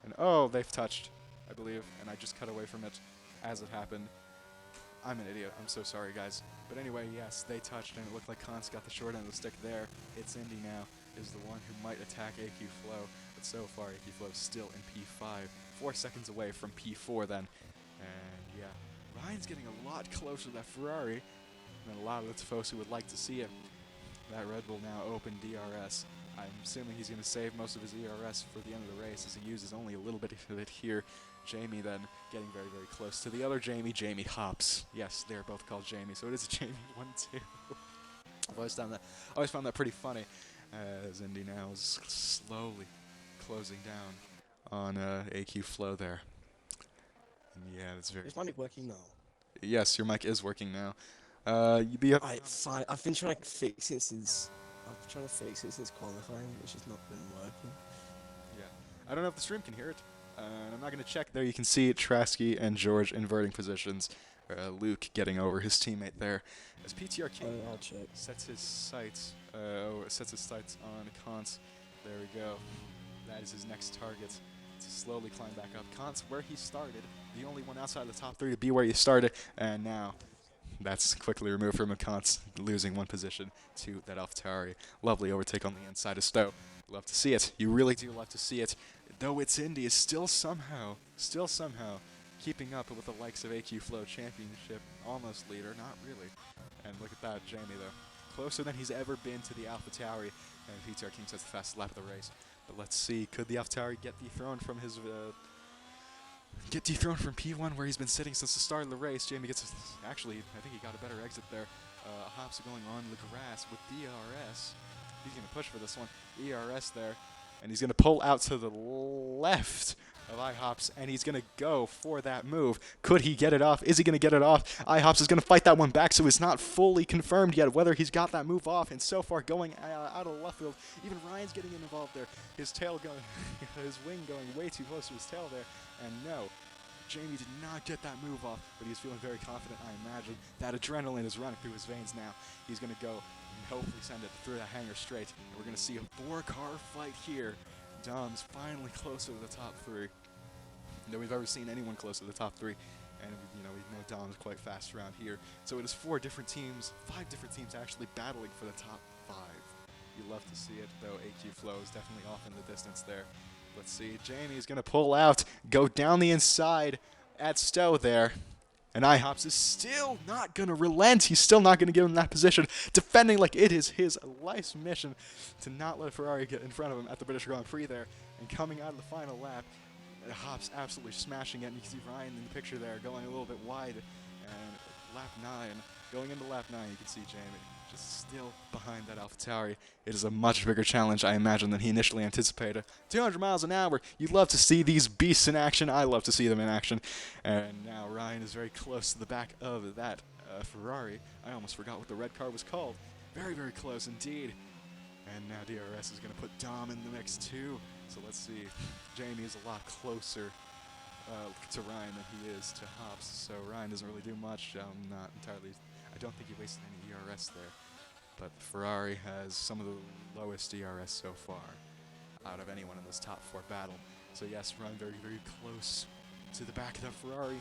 And oh, they've touched, I believe, and I just cut away from it as it happened. I'm an idiot, I'm so sorry, guys. But anyway, yes, they touched, and it looked like Kuntz got the short end of the stick there. It's Indy now, is the one who might attack AQ Flow, but so far AQ Flow is still in P5, 4 seconds away from P4 then. And yeah, Ryan's getting a lot closer to that Ferrari than a lot of the folks who would like to see it. That Red Bull now open DRS. I'm assuming he's going to save most of his ERS for the end of the race as he uses only a little bit of it here. Jamie then getting very, very close to the other Jamie, Jamie Hops. Yes, they're both called Jamie, so it is a Jamie 1-2. I've always found that pretty funny, as Indy now is slowly closing down on AQ Flow there. And yeah, that's very... Is my mic working now? Yes, your mic is working now. Fine. I've been trying to fix it since qualifying, which has not been working. Yeah, I don't know if the stream can hear it. And I'm not going to check there. You can see Trasky and George inverting positions. Luke getting over his teammate there. As PTR King sets his sights on Kuntz. There we go. That is his next target. to slowly climb back up. Kant's where he started, the only one outside the top 3 to be where he started, and now that's quickly removed from Kant's losing 1 position to that AlphaTauri. Lovely overtake on the inside of Stowe. Love to see it. You really do love to see it. Though it's Indy is still somehow keeping up with the likes of AQ Flow Championship almost leader, not really. And look at that, Jamie though. Closer than he's ever been to the AlphaTauri, and PTR King sets the fastest lap of the race. But let's see, could the AlphaTauri get dethroned from his P1 where he's been sitting since the start of the race? Jamie gets, actually, I think he got a better exit there. Hops going on the grass with DRS. He's going to push for this one. ERS there. And he's going to pull out to the left of iHops, and he's going to go for that move. Could he get it off? Is he going to get it off? iHops is going to fight that one back, so it's not fully confirmed yet whether he's got that move off. And so far, going out of left field, even Ryan's getting involved there. His tail going, his wing going way too close to his tail there. And no, Jamie did not get that move off, but he's feeling very confident, I imagine. That adrenaline is running through his veins now. He's going to go and hopefully send it through that hanger straight. And we're going to see a 4-car fight here. Dom's finally closer to the top 3 than we've ever seen anyone close to the top 3. And we know Dom's quite fast around here. So it is 5 different teams actually battling for the top 5. You love to see it, though AQ Flow is definitely off in the distance there. Let's see, Jamie is going to pull out, go down the inside at Stowe there. And iHops is still not going to relent. He's still not going to give him that position, defending like it is his life's mission to not let Ferrari get in front of him at the British Grand Prix there. And coming out of the final lap, Hops absolutely smashing it. And you can see Ryan in the picture there going a little bit wide. And lap 9, going into lap 9, you can see Jamie just still behind that AlphaTauri. It is a much bigger challenge, I imagine, than he initially anticipated. 200 miles an hour. You love to see these beasts in action. I love to see them in action. And now Ryan is very close to the back of that Ferrari. I almost forgot what the red car was called. Very, very close indeed. And now DRS is going to put Dom in the mix too. So let's see. Jamie is a lot closer to Ryan than he is to Hops. So Ryan doesn't really do much. I don't think he wasted any ERS there. But Ferrari has some of the lowest ERS so far out of anyone in this top 4 battle. So yes, Ryan very, very close to the back of the Ferrari.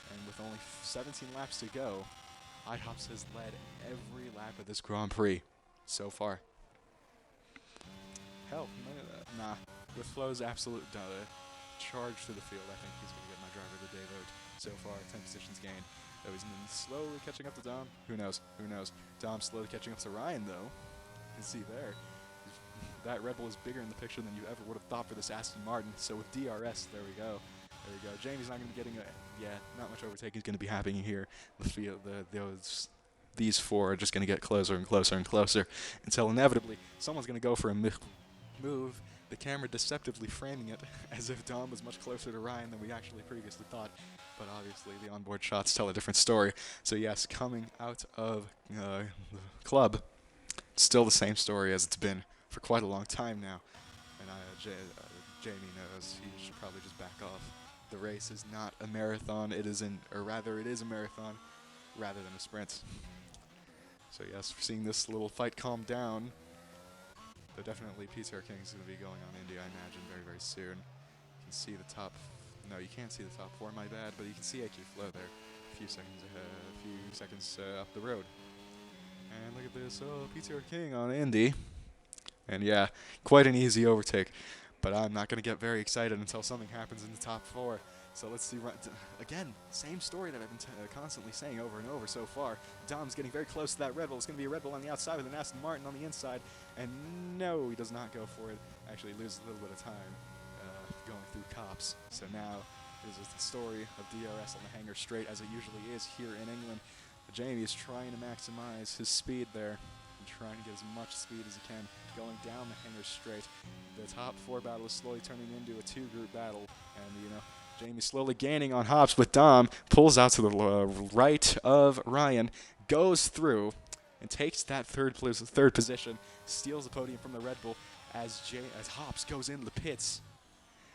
And with only 17 laps to go, iHops has led every lap of this Grand Prix so far. Hell, nah. With Flow's absolute charge to the field, I think he's going to get my driver of the day vote so far. 10 positions gained. Though he's slowly catching up to Dom. Who knows? Who knows? Dom's slowly catching up to Ryan, though. You can see there. That Red Bull is bigger in the picture than you ever would have thought for this Aston Martin. So with DRS, there we go. There we go. Jamie's not going to be getting not much overtaking is going to be happening here. These 4 are just going to get closer and closer and closer until inevitably someone's going to go for a move. The camera deceptively framing it as if Dom was much closer to Ryan than we actually previously thought. But obviously the onboard shots tell a different story. So yes, coming out of the club, still the same story as it's been for quite a long time now. And Jamie knows he should probably just back off. The race is not a marathon, it is it is a marathon rather than a sprint. So yes, we're seeing this little fight calm down. But definitely PTR King is going to be going on Indy, I imagine, very, very soon. You can see the top... No, you can't see the top 4, my bad, but you can see AQ Flow there a few seconds up the road. And look at this, PTR King on Indy. And yeah, quite an easy overtake. But I'm not going to get very excited until something happens in the top 4. So let's see, again, same story that I've been constantly saying over and over so far. Dom's getting very close to that Red Bull. It's going to be a Red Bull on the outside with an Aston Martin on the inside. And no, he does not go for it. Actually, he loses a little bit of time going through cops. So now, this is the story of DRS on the hanger straight, as it usually is here in England. But Jamie is trying to maximize his speed there and trying to get as much speed as he can going down the hanger straight. The top 4 battle is slowly turning into a 2-group battle. And, Jamie slowly gaining on Hops, but Dom pulls out to the right of Ryan, goes through, and takes that third position, steals the podium from the Red Bull as Hops goes into the pits.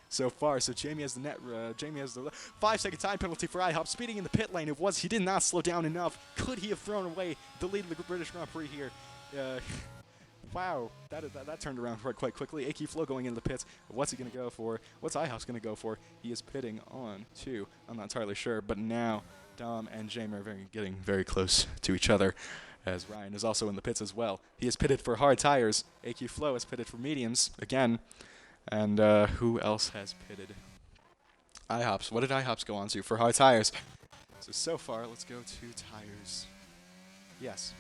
So far, so Jamie has the 5-second time penalty for iHops, speeding in the pit lane. He did not slow down enough. Could he have thrown away the lead of the British Grand Prix here? Wow, that turned around quite quickly. AQ Flow going into the pits. What's he going to go for? What's IHOP's going to go for? He is pitting on to, I'm not entirely sure, but now Dom and Jamie are getting very close to each other, as Ryan is also in the pits as well. He is pitted for hard tires. AQ Flow is pitted for mediums again. And who else has pitted? IHOPs. What did IHOPs go on to for hard tires? So far, let's go to tires. Yes,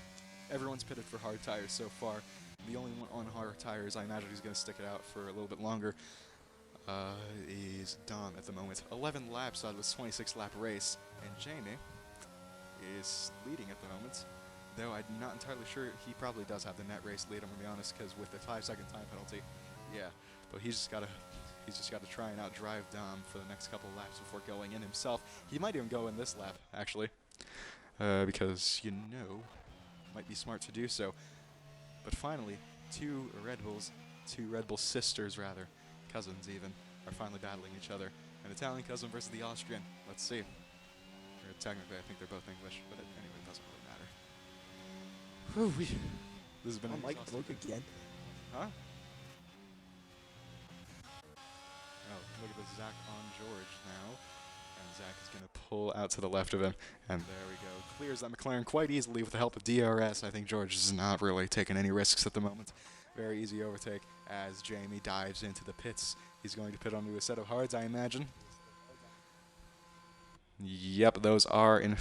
everyone's pitted for hard tires so far. The only one on hard tires, I imagine he's going to stick it out for a little bit longer, is Dom at the moment. 11 laps out of this 26-lap race, and Jamie is leading at the moment. Though I'm not entirely sure, he probably does have the net race lead, I'm going to be honest, because with the 5-second time penalty, yeah. But he's just got to try and outdrive Dom for the next couple of laps before going in himself. He might even go in this lap, actually, because, might be smart to do so. But finally, two Red Bull sisters, rather, cousins even, are finally battling each other. An Italian cousin versus the Austrian. Let's see. Or technically, I think they're both English, but anyway, it doesn't really matter. Whew, this has been My mic broke again. Huh? Oh, look at this Zach on George now. And Zach is going to pull out to the left of him. And there we go. Clears that McLaren quite easily with the help of DRS. I think George is not really taking any risks at the moment. Very easy overtake as Jamie dives into the pits. He's going to pit onto a set of hards, I imagine. Yep, those are in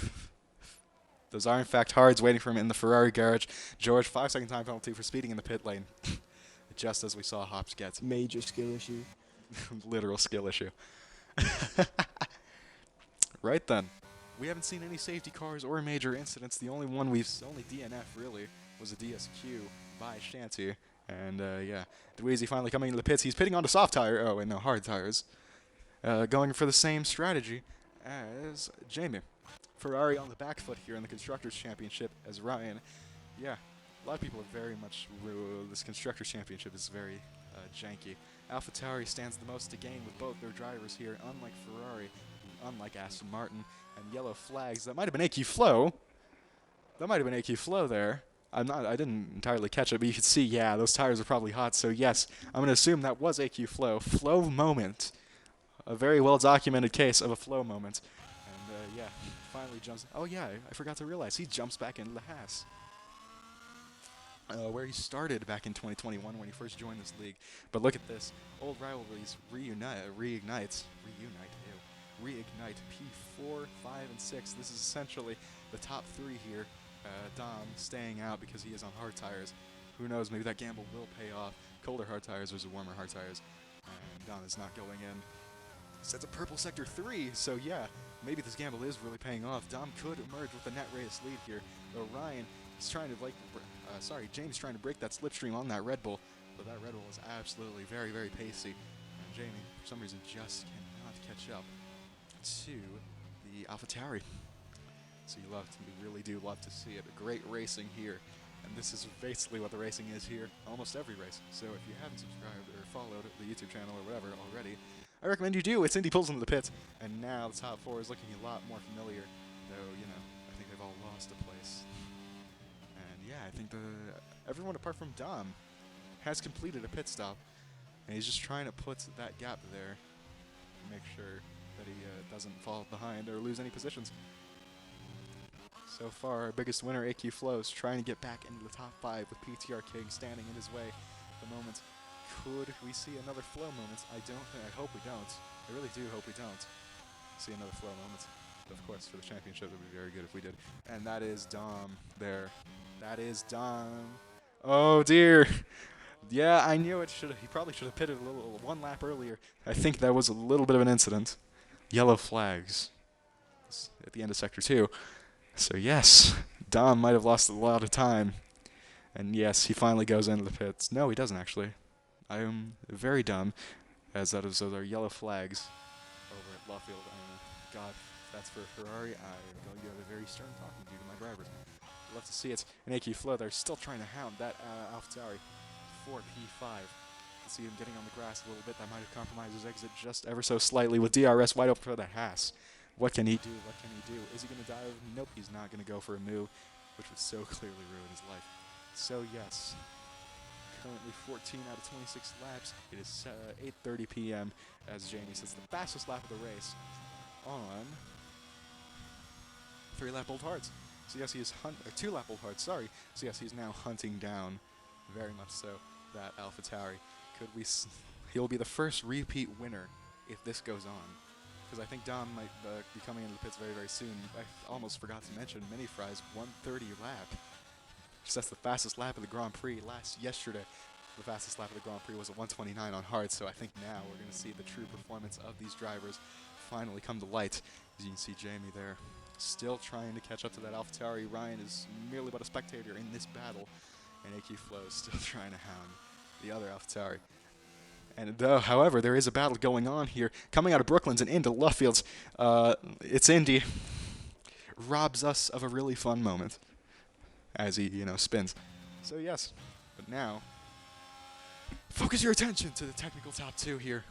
fact hards waiting for him in the Ferrari garage. George, 5-second time penalty for speeding in the pit lane. Just as we saw Hops get. Major skill issue. Literal skill issue. Right then. We haven't seen any safety cars or major incidents. The only DNF really was a DSQ by Shanty. And yeah, Dweezy finally coming into the pits. He's pitting onto soft tire. Oh, wait, no, hard tires. Going for the same strategy as Jamie. Ferrari on the back foot here in the Constructors' Championship as Ryan. Yeah, a lot of people are very much... this Constructors' Championship is very janky. AlphaTauri stands the most to gain with both their drivers here, unlike Ferrari, unlike Aston Martin, and yellow flags. That might have been AQ Flow. That might have been AQ Flow there. I didn't entirely catch it, but you could see, yeah, those tires are probably hot. So yes, I'm going to assume that was AQ Flow. Flow moment. A very well-documented case of a flow moment. And yeah, finally jumps. Oh yeah, I forgot to realize he jumps back into the Haas. Where he started back in 2021 when he first joined this league. But look at this. Old rivalries reignite P4, 5, and 6. This is essentially the top three here. Dom staying out because he is on hard tires. Who knows, maybe that gamble will pay off. Colder hard tires versus warmer hard tires. And Dom is not going in. Sets a purple sector 3, so yeah, maybe this gamble is really paying off. Dom could emerge with the net race lead here, though Ryan is trying to James trying to break that slipstream on that Red Bull, but that Red Bull is absolutely very, very pacey. And Jamie, for some reason, just cannot catch up to the AlphaTauri. So you really do love to see it. Great racing here. And this is basically what the racing is here, almost every race. So if you haven't subscribed or followed the YouTube channel or whatever already, I recommend you do. It's Indy pulls into the pits, and now the top four is looking a lot more familiar, though, I think they've all lost a place. And yeah, I think everyone apart from Dom has completed a pit stop, and he's just trying to put that gap there to make sure that he doesn't fall behind or lose any positions. So far, our biggest winner, AQ Flows, trying to get back into the top 5 with PTR King standing in his way at the moment. Could we see another flow moment? I hope we don't. I really do hope we don't see another flow moment. Of course, for the championship, it would be very good if we did. And that is Dom there. That is Dom. Oh, dear. Yeah, I knew it. He probably should have pitted one lap earlier. I think that was a little bit of an incident. Yellow flags at the end of Sector 2. So yes, Dom might have lost a lot of time. And yes, he finally goes into the pits. No, he doesn't actually. I am very dumb, as those are yellow flags over at Lawfield. God, that's for Ferrari. I'm going to have a very stern talking to my drivers. Love to see it. And AQ Flow, they're still trying to hound that AlphaTauri for P5. See him getting on the grass a little bit. That might have compromised his exit just ever so slightly with DRS wide open for the Haas. What can he do? What can he do? Is he going to dive? Nope, he's not going to go for a move, which would so clearly ruin his life. So yes, currently 14 out of 26 laps. It is 8:30 p.m. as Jamie sets the fastest lap of the race on 3-lap Old Hearts. So yes, he is 2-lap Old Hearts. Sorry. So yes, he's now hunting down, very much so, that AlphaTauri. Could we? He'll be the first repeat winner if this goes on. Because I think Dom might be coming into the pits very, very soon. I almost forgot to mention Mini Fry's 1:30 lap. That's the fastest lap of the Grand Prix. Yesterday, the fastest lap of the Grand Prix was a 1:29 on hard, so I think now we're going to see the true performance of these drivers finally come to light. As you can see Jamie there, still trying to catch up to that AlphaTauri. Ryan is merely but a spectator in this battle, and AQ Flow is still trying to hound the other AlphaTauri. And however, there is a battle going on here, coming out of Brooklands and into Luftfields. It's Indy. Robs us of a really fun moment as he, spins. So yes, but now, focus your attention to the technical top two here.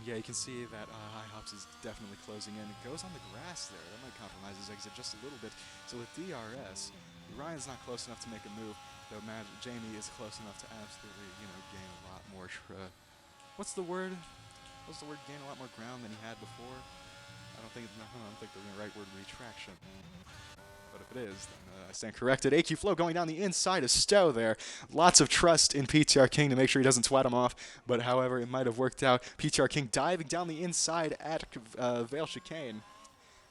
Yeah, you can see that IHOPS is definitely closing in. It goes on the grass there. That might compromise his exit just a little bit. So with DRS, Ryan's not close enough to make a move, though Jamie is close enough to absolutely, gain a lot more. What's the word? Gain a lot more ground than he had before. I don't think the right word retraction. But if it is, then I stand corrected. AQ Flow going down the inside of Stowe there. Lots of trust in PTR King to make sure he doesn't twat him off. But however, it might have worked out. PTR King diving down the inside at Vale Chicane.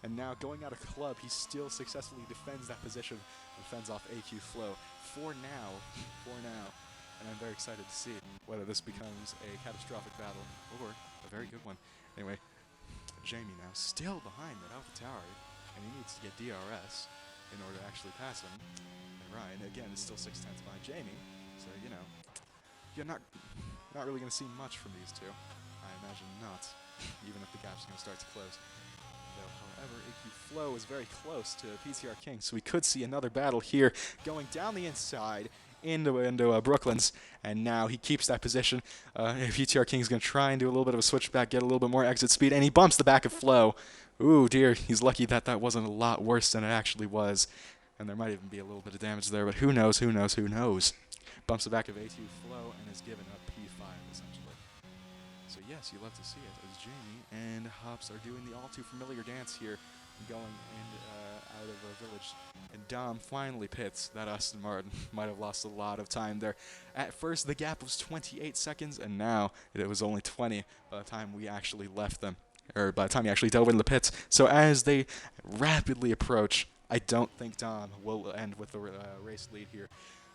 And now going out of club, he still successfully defends that position and fends off AQ Flow. For now. And I'm very excited to see whether this becomes a catastrophic battle or a very good one. Anyway, Jamie now still behind that AlphaTauri, and he needs to get DRS in order to actually pass him. And Ryan, again, is still 6/10 behind Jamie, so, you're not really going to see much from these two. I imagine not, even if the gap's going to start to close. Though, however, AQ Flow is very close to PTR King, so we could see another battle here going down the inside into Brooklands, and now he keeps that position. PTR King's going to try and do a little bit of a switchback, get a little bit more exit speed, and he bumps the back of Flow. Ooh, dear, he's lucky that wasn't a lot worse than it actually was, and there might even be a little bit of damage there, but who knows. Bumps the back of AQ Flow and is given a P5, essentially. So yes, you love to see it, as Jamie and Hops are doing the all-too-familiar dance here, going out of a village. And Dom finally pits that Aston Martin. Might have lost a lot of time there. At first, the gap was 28 seconds, and now it was only 20 by the time we actually left them, or by the time he actually dove into the pits. So as they rapidly approach, I don't think Dom will end with the race lead here.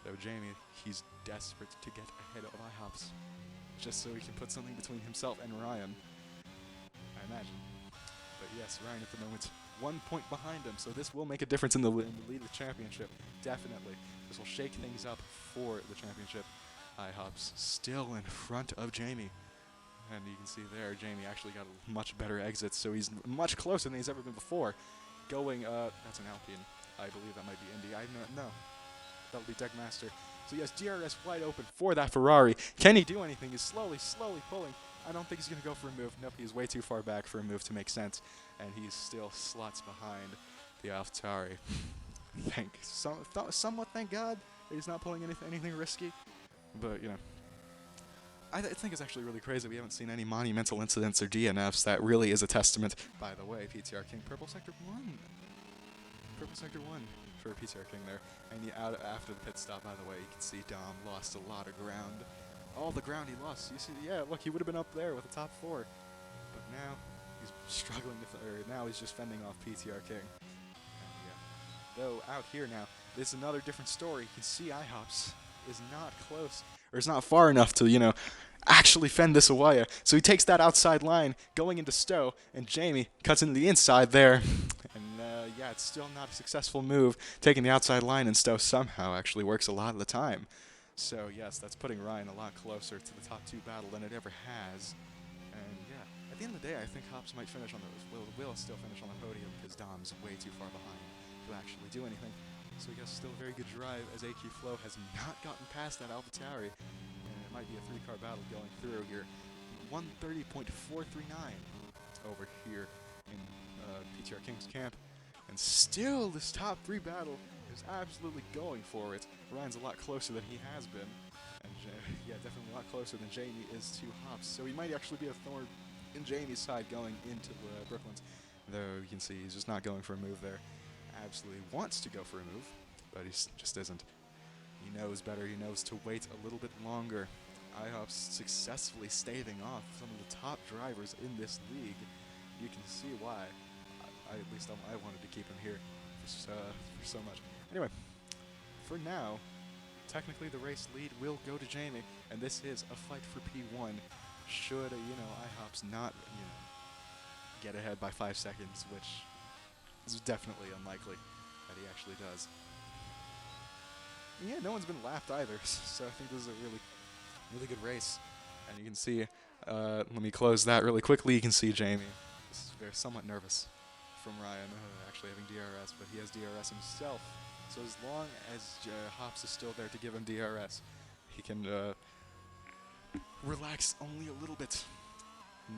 Though Jamie, he's desperate to get ahead of IHOPS, just so he can put something between himself and Ryan, I imagine. But yes, Ryan at the moment 1 point behind him, so this will make a difference in the lead of the championship. Definitely. This will shake things up for the championship. IHOPS still in front of Jamie. And you can see there, Jamie actually got a much better exit, so he's much closer than he's ever been before. Going, that's an Alpine. I believe that might be Indy. No, that'll be Deckmaster. So yes, DRS wide open for that Ferrari. Can he do anything? He's slowly pulling. I don't think he's going to go for a move. Nope, he's way too far back for a move to make sense. And he's still slots behind the AlphaTauri. Somewhat thank God that he's not pulling anything risky. But, I think it's actually really crazy we haven't seen any monumental incidents or DNFs. That really is a testament. By the way, PTR King, Purple Sector 1. Purple Sector 1 for PTR King there. And after the pit stop, by the way, you can see Dom lost a lot of ground. All the ground he lost. You see, yeah, look, he would have been up there with the top 4. But now he's struggling now he's just fending off PTR King. And yeah. Though out here now, there's another different story. You can see IHOPS is not close, or is not far enough to, actually fend this away. So he takes that outside line going into Stowe, and Jamie cuts into the inside there. And yeah, it's still not a successful move. Taking the outside line, and Stowe somehow actually works a lot of the time. So yes, that's putting Ryan a lot closer to the top 2 battle than it ever has. And yeah, at the end of the day, I think Hops might finish on the will still finish on the podium because Dom's way too far behind to actually do anything. So I guess still a very good drive as AQ Flow has not gotten past that AlphaTauri, and it might be a 3-car battle going through here. 130.439 over here in PTR King's camp, and still this top 3 battle is absolutely going for it. Ryan's a lot closer than he has been, and yeah, lot closer than Jamie is to Hops, so he might actually be a thorn in Jamie's side going into Brooklyn's. Though you can see he's just not going for a move there. Absolutely wants to go for a move, but he just isn't. He knows better. He knows to wait a little bit longer. IHOP's successfully staving off some of the top drivers in this league. You can see why. At least I wanted to keep him here for so much. Anyway, for now, technically the race lead will go to Jamie, and this is a fight for P1. Should, IHOP's not, get ahead by 5 seconds, which is definitely unlikely that he actually does. And yeah, no one's been lapped either, so I think this is a really good race. And you can see, let me close that really quickly. You can see Jamie is somewhat nervous from Ryan actually having DRS, but he has DRS himself. So as long as Hops is still there to give him DRS, he can relax only a little bit.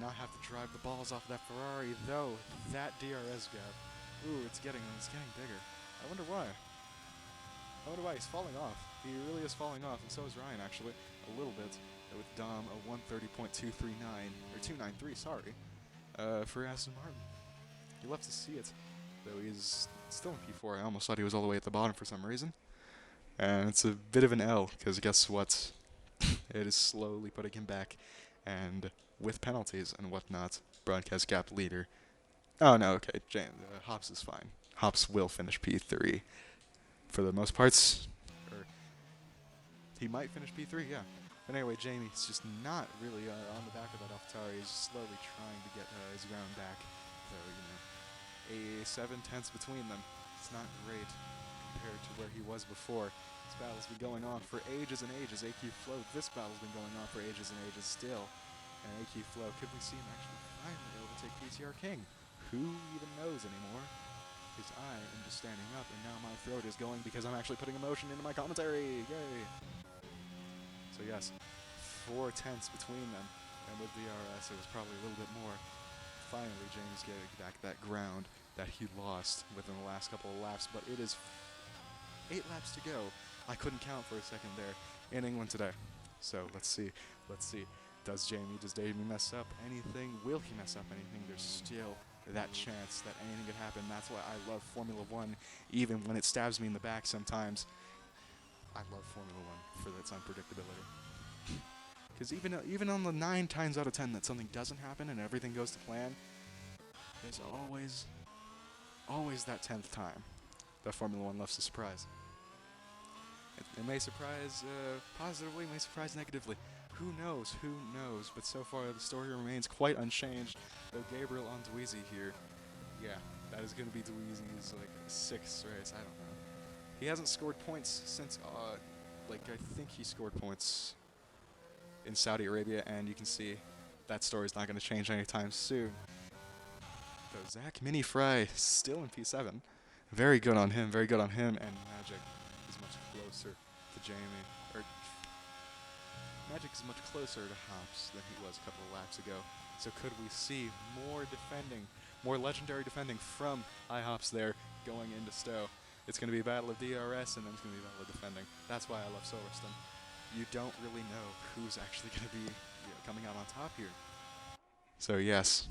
Not have to drive the balls off that Ferrari, though that DRS gap, it's getting bigger. I wonder why. He's falling off. He really is falling off, and so is Ryan actually, a little bit, with Dom a 130.239, or 293, sorry, for Aston Martin. You love to see it, though he's still in P4. I almost thought he was all the way at the bottom for some reason. And it's a bit of an L, because guess what? It is slowly putting him back, and with penalties and whatnot, broadcast gap leader. Oh no, okay, Hops is fine. Hops will finish P3 for the most parts. Or he might finish P3, yeah. But anyway, Jamie's just not really on the back of that AlphaTauri. He's slowly trying to get his ground back. So, a 7/10 between them. It's not great compared to where he was before. This battle's been going on for ages and ages. AQ Flow, this battle's been going on for ages and ages still. And AQ Flow, could we see him actually finally overtake PTR King? Who even knows anymore? Because I am just standing up, and now my throat is going because I'm actually putting emotion into my commentary. Yay! So yes, 4/10 between them, and with DRS it was probably a little bit more. Finally, James getting back that ground that he lost within the last couple of laps, but it is 8 laps to go. I couldn't count for a second there in England today. So let's see. Does Jamie mess up anything? Will he mess up anything? There's still that chance that anything could happen. That's why I love Formula 1, even when it stabs me in the back sometimes. I love Formula 1 for its unpredictability. Because even on the 9 times out of 10 that something doesn't happen and everything goes to plan, there's always that 10th time that Formula 1 loves to surprise. It may surprise positively, may surprise negatively. Who knows? But so far the story remains quite unchanged. Though Gabriel on Dweezy here, yeah, that is going to be Dweezy's 6th race. I don't know. He hasn't scored points since I think he scored points in Saudi Arabia, and you can see that story's not going to change anytime soon. Though Zach Mini Fry still in P7. Very good on him, and Magic is much closer to Jamie. Magic is much closer to Hops than he was a couple of laps ago. So could we see more legendary defending from IHOPS there going into Stowe? It's going to be a battle of DRS, and then it's going to be a battle of defending. That's why I love Silverstone. You don't really know who's actually going to be coming out on top here. So yes,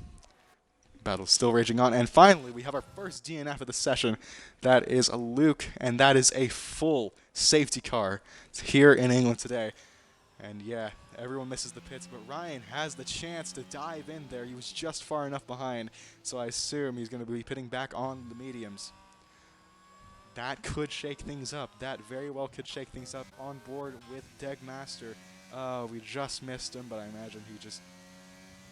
battle's still raging on. And finally, we have our first DNF of the session. That is a Luke, and that is a full safety car here in England today. And yeah, everyone misses the pits, but Ryan has the chance to dive in there. He was just far enough behind, so I assume he's going to be pitting back on the mediums. That could shake things up. That very well could shake things up on board with Degmaster. We just missed him, but I imagine he just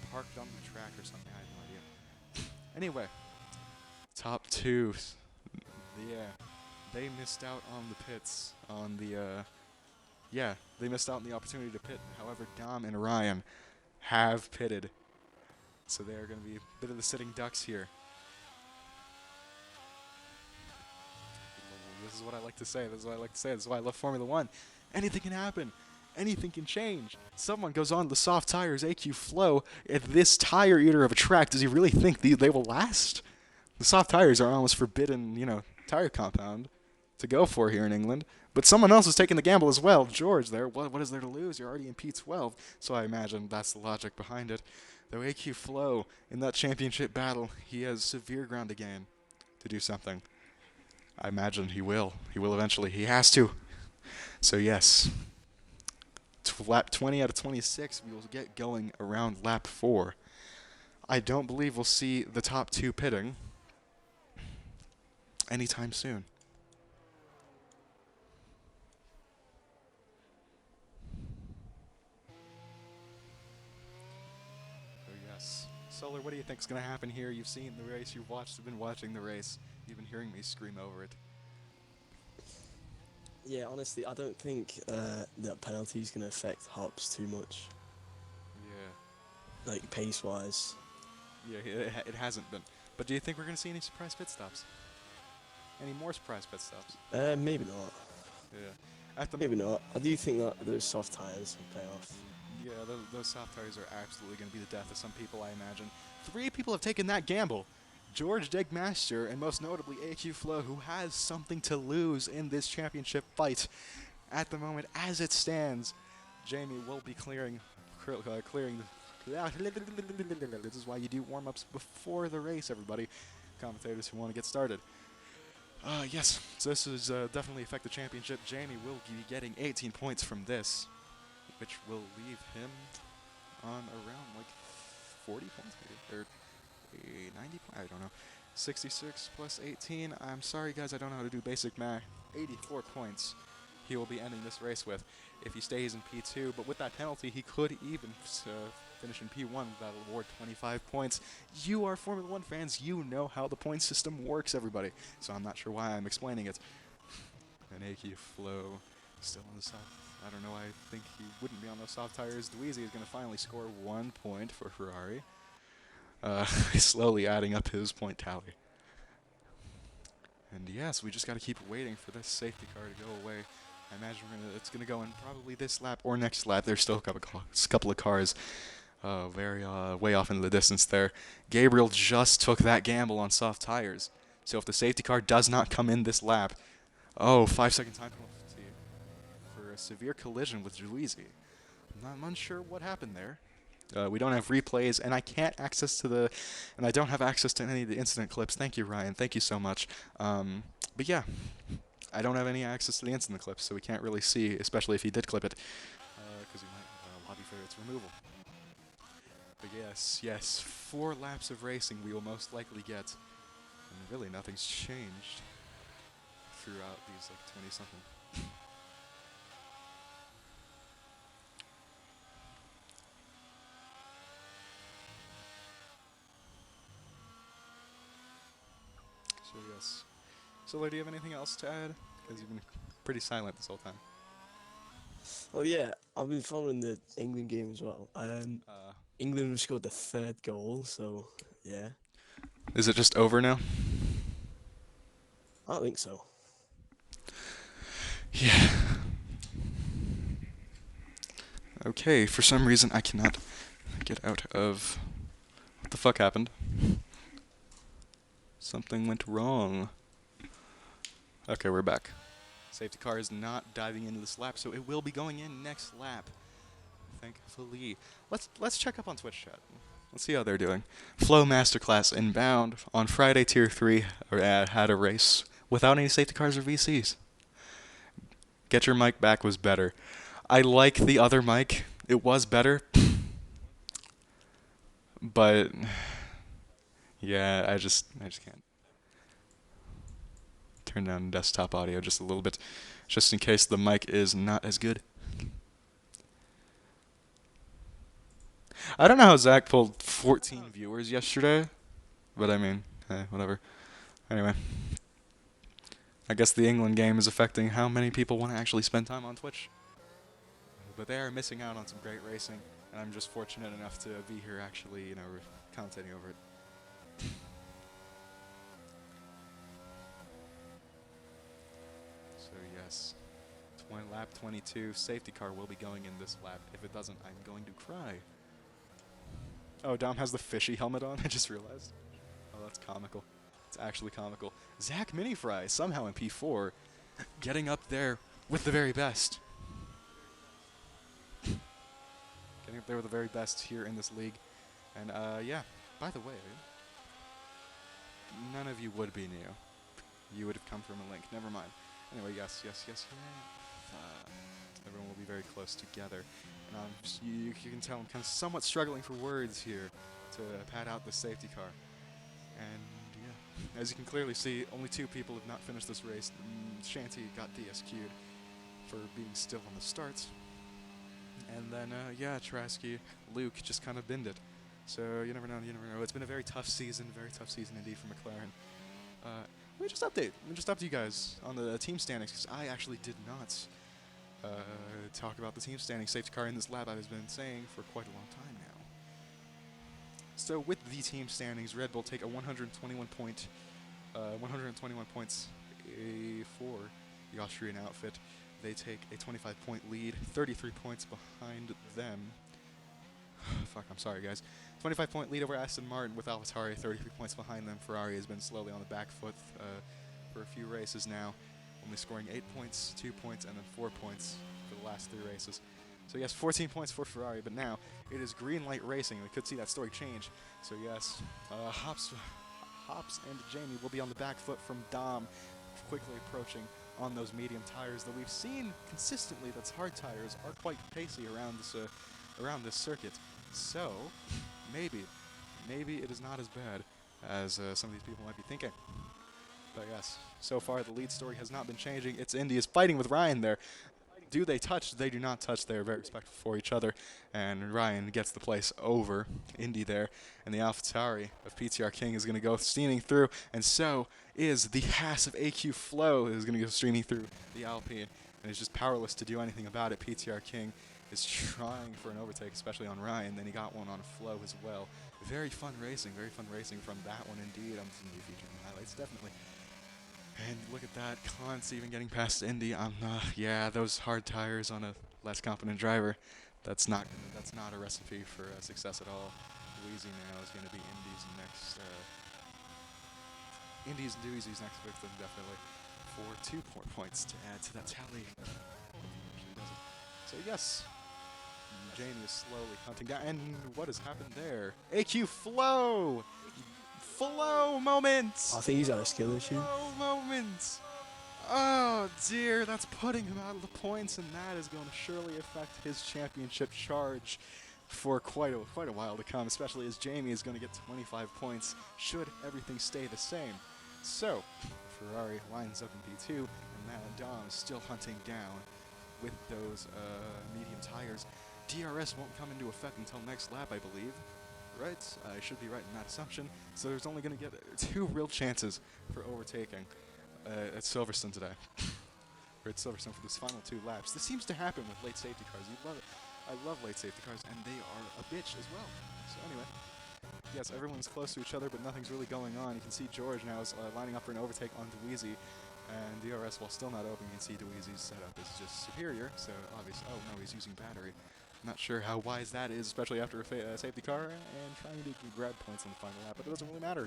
parked on the track or something. I have no idea. Anyway, top 2. Yeah, they missed out on the pits, they missed out on the opportunity to pit. However, Dom and Ryan have pitted. So they're going to be a bit of the sitting ducks here. This is what I like to say. This is why I love Formula 1. Anything can happen. Anything can change. Someone goes on the soft tires, AQ Flow, at this tire eater of a track. Does he really think they will last? The soft tires are almost forbidden, tire compound. to go for here in England. But someone else is taking the gamble as well. George there. What is there to lose? You're already in P12. So I imagine that's the logic behind it. Though AQ Flow, in that championship battle, he has severe ground to gain to do something. I imagine he will. He will eventually. He has to. So yes, lap 20 out of 26, we will get going around lap 4. I don't believe we'll see the top 2 pitting anytime soon. Oh yes. Solar, what do you think is going to happen here? You've seen the race, you've been watching the race, you've been hearing me scream over it. Yeah, honestly, I don't think that penalty is going to affect Hops too much, Yeah. like pace-wise. Yeah, it hasn't been. But do you think we're going to see any surprise pit stops? Any more surprise pit stops? Maybe not. Yeah. Maybe not. I do think that those soft tires will pay off. Yeah, those soft tires are absolutely going to be the death of some people, I imagine. 3 people have taken that gamble. George Digmaster, and most notably AQ Flow, who has something to lose in this championship fight. At the moment, as it stands, Jamie will be clearing this is why you do warm-ups before the race, everybody. Commentators who want to get started. Yes, so this is definitely affect the championship. Jamie will be getting 18 points from this, which will leave him on around like 40 points, maybe, or 90 points, I don't know. 66 plus 18, I'm sorry guys, I don't know how to do basic math. 84 points he will be ending this race with if he stays in P2, but with that penalty he could even finish in P1. That'll award 25 points. You are Formula 1 fans, you know how the point system works, everybody, so I'm not sure why I'm explaining it. And AQ Flow still on the soft. I don't know why I think he wouldn't be on those soft tires. Dweezy is going to finally score 1 point for Ferrari. Slowly adding up his point tally. And yes, we just got to keep waiting for this safety car to go away. I imagine it's going to go in probably this lap or next lap. There's still a couple of cars way off into the distance there. Gabriel just took that gamble on soft tires. So if the safety car does not come in this lap, 5-second time penalty for a severe collision with Dweezy. I'm not unsure what happened there. We don't have replays, and I don't have access to any of the incident clips. Thank you, Ryan. Thank you so much. But yeah, I don't have any access to the incident clips, so we can't really see, especially if he did clip it, because he might lobby for its removal. But yes, 4 laps of racing we will most likely get, and really nothing's changed throughout these like 20-something. So yes. Solar, do you have anything else to add? Because you've been pretty silent this whole time. Oh yeah, I've been following the England game as well. England have scored the 3rd goal, so yeah. Is it just over now? I don't think so. Yeah. Okay, for some reason I cannot get out of... What the fuck happened? Something went wrong. Okay, we're back. Safety car is not diving into this lap, so it will be going in next lap. Thankfully. Let's check up on Twitch chat. Let's see how they're doing. Flow Masterclass inbound on Friday Tier 3 had a race without any safety cars or VCs. Get your mic back was better. I like the other mic. It was better. But yeah, I just can't. Turn down desktop audio just a little bit, just in case the mic is not as good. I don't know how Zach pulled 14 viewers yesterday, but I mean, whatever. Anyway, I guess the England game is affecting how many people want to actually spend time on Twitch. But they are missing out on some great racing, and I'm just fortunate enough to be here actually, commentating over it. So yes, lap 22, safety car will be going in this lap. If it doesn't, I'm going to cry. Oh, Dom has the fishy helmet on, I just realized. Oh, that's comical. It's actually comical. Zach Minifry, somehow in P4. getting up there with the very best. Getting up there with the very best here in this league. And yeah, by the way, none of you would be new. You would have come from a link. Never mind. Anyway, yes. Everyone will be very close together. And you can tell I'm kind of somewhat struggling for words here to pad out the safety car. And yeah, as you can clearly see, only 2 people have not finished this race. Shanty got DSQ'd for being still on the starts. And then, yeah, Trasky, Luke just kind of binned it. So you never know. It's been a very tough season indeed for McLaren. Let me just update you guys on the team standings, because I actually did not talk about the team standings safety car in this lab. I've been saying for quite a long time now. So with the team standings, Red Bull take a 121 points for the Austrian outfit. They take a 25-point lead, 33 points behind them. Fuck, I'm sorry, guys. 25-point lead over Aston Martin with AlphaTauri, 33 points behind them. Ferrari has been slowly on the back foot for a few races now, only scoring 8 points, 2 points, and then 4 points for the last 3 races. So yes, 14 points for Ferrari, but now it is green light racing. We could see that story change. So yes, Hops and Jamie will be on the back foot from Dom, quickly approaching on those medium tires that we've seen consistently. That's hard tires are quite pacey around this circuit. So maybe it is not as bad as some of these people might be thinking. But yes, so far the lead story has not been changing. It's Indy is fighting with Ryan there. Do they touch? They do not touch. They are very respectful for each other, and Ryan gets the place over Indy there. And the AlphaTauri of PTR King is going to go steaming through, and so is the Haas of AQ Flow is going to go streaming through the Alpine, and is just powerless to do anything about it. PTR King is trying for an overtake, especially on Ryan. Then he got one on Flow as well. Very fun racing from that one indeed. I'm seeing you featuring the highlights, definitely. And look at that, Conce even getting past Indy. Yeah, those hard tires on a less competent driver. That's not a recipe for success at all. Dweezy now is going to be Indy's next. Indy's and Dweezy's next victim, definitely, for 2 points to add to that tally. So yes, Jamie is slowly hunting down. And what has happened there? AQ Flow! Flow moments! I think he's got a skill issue. Flow moments! Oh dear, that's putting him out of the points, and that is going to surely affect his championship charge for quite a while to come, especially as Jamie is going to get 25 points should everything stay the same. So, Ferrari lines up in P2, and now Dom is still hunting down with those medium tires. DRS won't come into effect until next lap, I believe. Right? I should be right in that assumption. So there's only going to get 2 real chances for overtaking at Silverstone today. Or at Silverstone for this final 2 laps. This seems to happen with late safety cars. You love it. I love late safety cars, and they are a bitch as well. So anyway, yes, everyone's close to each other, but nothing's really going on. You can see George now is lining up for an overtake on Dweezy. And DRS, while still not open, you can see Dweezy's setup is just superior. So obviously, oh no, he's using battery. Not sure how wise that is, especially after a safety car and trying to grab points on the final lap, but it doesn't really matter.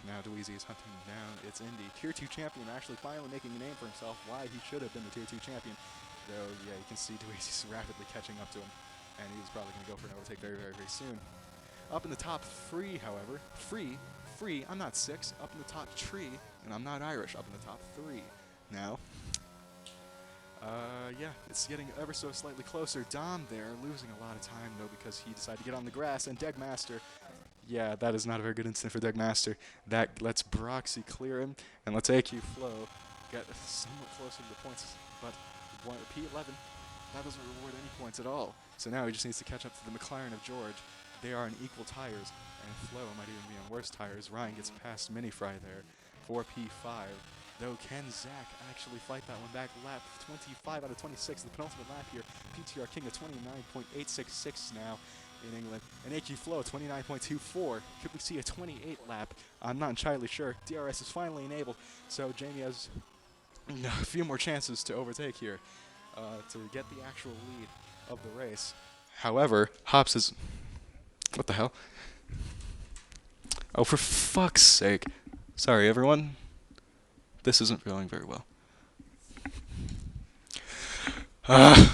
Now Dweezy is hunting down. It's Indy, Tier 2 champion, actually finally making a name for himself. Why he should have been the Tier 2 champion. Though, yeah, you can see Dweezy's rapidly catching up to him, and he's probably going to go for an overtake very, very, very soon. Up in the top 3, however, free, I'm not 6. Up in the top tree, and I'm not Irish. Up in the top 3. Now, yeah, it's getting ever so slightly closer. Dom there, losing a lot of time, though, because he decided to get on the grass. And Degmaster, yeah, that is not a very good incident for Degmaster. That lets Broxy clear him, and let's AQ Flow get somewhat closer to the points. But P11, that doesn't reward any points at all. So now he just needs to catch up to the McLaren of George. They are on equal tires, and Flow might even be on worse tires. Ryan gets past Mini Fry there for P5. Though can Zach actually fight that one back? Lap 25 out of 26, the penultimate lap here. PTR King at 29.866 now in England. And AQ Flow 29.24. Could we see a 28 lap? I'm not entirely sure. DRS is finally enabled, so Jamie has a few more chances to overtake here to get the actual lead of the race. However, Hops is... What the hell? Oh, for fuck's sake. Sorry, everyone. This isn't going very well. Alright,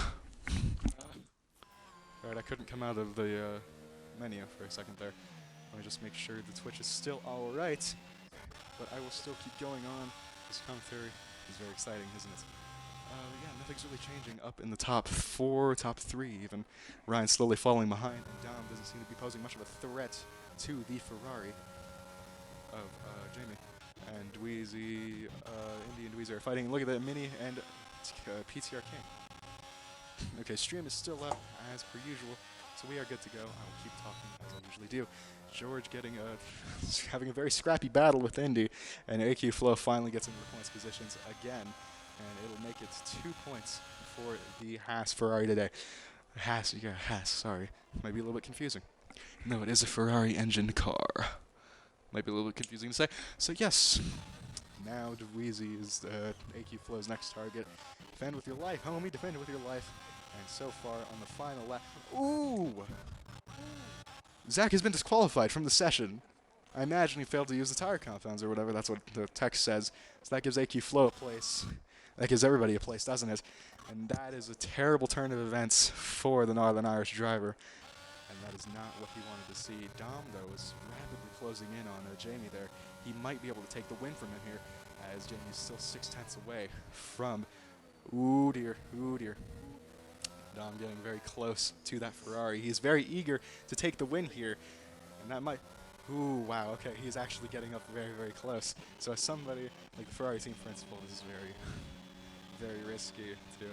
I couldn't come out of the menu for a second there. Let me just make sure the Twitch is still alright. But I will still keep going on. This commentary is very exciting, isn't it? Yeah, nothing's really changing up in the top 4, top 3 even. Ryan slowly falling behind, and Dom doesn't seem to be posing much of a threat to the Ferrari of Jamie. And Dweezy, Indy and Dweezy are fighting. Look at that, Mini and PTR King. Okay, stream is still up as per usual, so we are good to go. I will keep talking as I usually do. George getting having a very scrappy battle with Indy, and AQ Flow finally gets into the points positions again, and it'll make it 2 points for the Haas Ferrari today. Haas, sorry. Might be a little bit confusing. No, it is a Ferrari engine car. Might be a little bit confusing to say. So yes, now Dweezy is AQ Flow's next target. Defend with your life, homie. Defend with your life. And so far on the final lap, ooh! Zach has been disqualified from the session. I imagine he failed to use the tire compounds or whatever. That's what the text says. So that gives AQ Flow a place. That gives everybody a place, doesn't it? And that is a terrible turn of events for the Northern Irish driver. And that is not what he wanted to see. Dom, though, is rapidly closing in on Jamie there. He might be able to take the win from him here, as Jamie is still 6/10 away from... Ooh, dear. Ooh, dear. Dom getting very close to that Ferrari. He's very eager to take the win here. And that might... Ooh, wow, okay. He's actually getting up very, very close. So as somebody like the Ferrari team principal, this is very, very risky to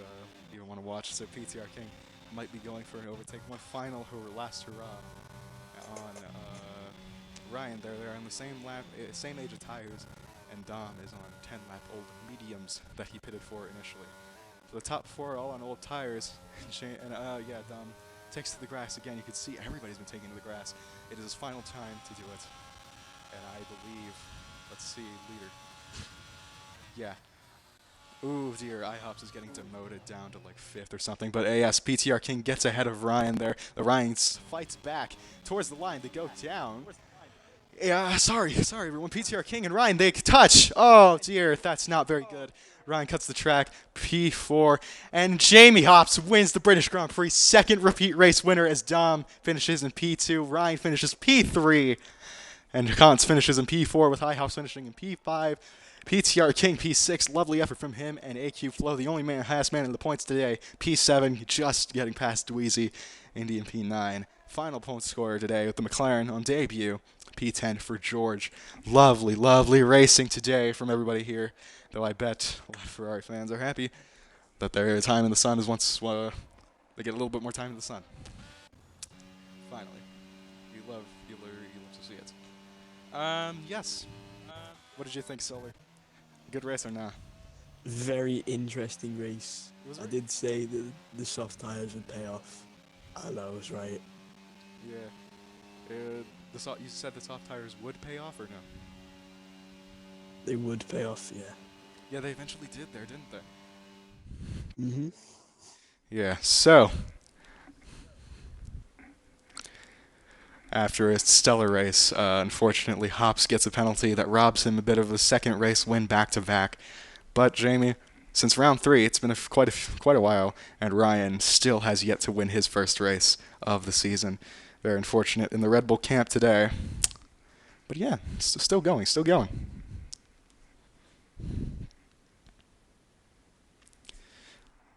even want to watch. So PTR King might be going for an overtake. One final last hurrah on Ryan. They're on the same lap, same age of tires, and Dom is on 10-lap old mediums that he pitted for initially. So the top 4 are all on old tires, and yeah, Dom takes to the grass again. You can see everybody's been taking to the grass. It is his final time to do it, and I believe, let's see, leader. Yeah. Ooh, dear, IHOPS is getting demoted down to like 5th or something, but AS PTR King gets ahead of Ryan there. The Ryan fights back towards the line. They go down. Yeah, sorry everyone. PTR King and Ryan, they touch. Oh dear, that's not very good. Ryan cuts the track, P4, and Jamie Hops wins the British Grand Prix, 2nd repeat race winner as Dom finishes in P2, Ryan finishes P3, and Kantz finishes in P4 with High Hops finishing in P5. PTR King P6, lovely effort from him, and AQ Flow, the only Haas man in the points today, P7, just getting past Dweezy, Indy in P9. Final point scorer today with the McLaren on debut, P10 for George. Lovely, lovely racing today from everybody here, though I bet a lot of Ferrari fans are happy that their time in the sun is once they get a little bit more time in the sun. Finally. You love to see it. Yes. What did you think, Solar? Good race or not? Very interesting race. I did say that the soft tires would pay off, and I was right. Yeah. You said the soft tires would pay off or no? They would pay off, yeah. Yeah, they eventually did there, didn't they? Mm-hmm. Yeah, so... After a stellar race, unfortunately, Hops gets a penalty that robs him a bit of a second race win back-to-back. But Jamie, since round 3, it's been quite a while, and Ryan still has yet to win his first race of the season. Very unfortunate in the Red Bull camp today. But yeah, still going.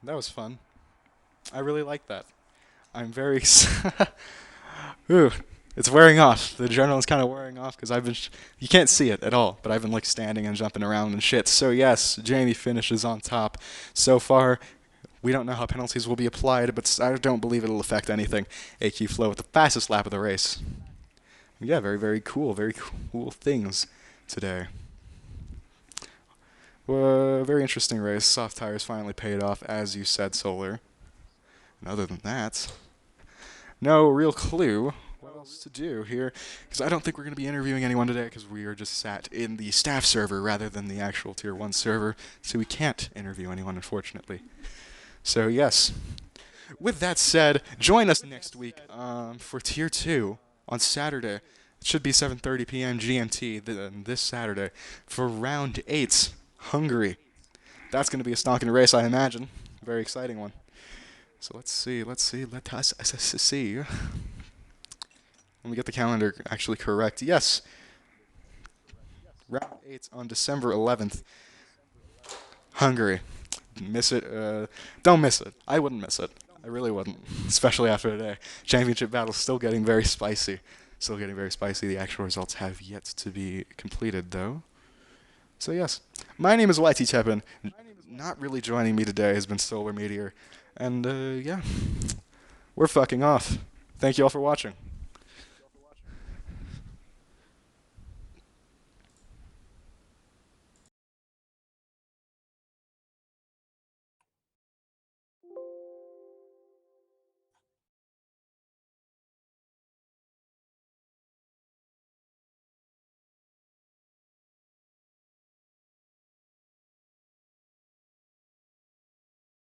That was fun. I really like that. I'm very... Ooh. It's wearing off. The adrenaline's kind of wearing off because I've been... You can't see it at all, but I've been like standing and jumping around and shit. So yes, Jamie finishes on top. So far, we don't know how penalties will be applied, but I don't believe it'll affect anything. AQ Flow with the fastest lap of the race. Yeah, very, very cool. Very cool things today. Very interesting race. Soft tires finally paid off, as you said, Solar. And other than that, no real clue what else to do here, because I don't think we're going to be interviewing anyone today, because we are just sat in the staff server rather than the actual Tier 1 server, so we can't interview anyone, unfortunately. So yes, with that said, join us next week for Tier 2 on Saturday. It should be 7:30 p.m. GMT this Saturday for Round 8, Hungary. That's going to be a stonking race, I imagine. Very exciting one. So let's see. Let us see. Let me get the calendar actually correct. Yes, round 8 on December 11th. Hungary. Miss it. Don't miss it. I wouldn't miss it. I really wouldn't, especially after today. Championship battle's still getting very spicy. Still getting very spicy. The actual results have yet to be completed, though. So yes, my name is YT Tepin. Not really joining me today has been Solar Meteor. And yeah, we're fucking off. Thank you all for watching.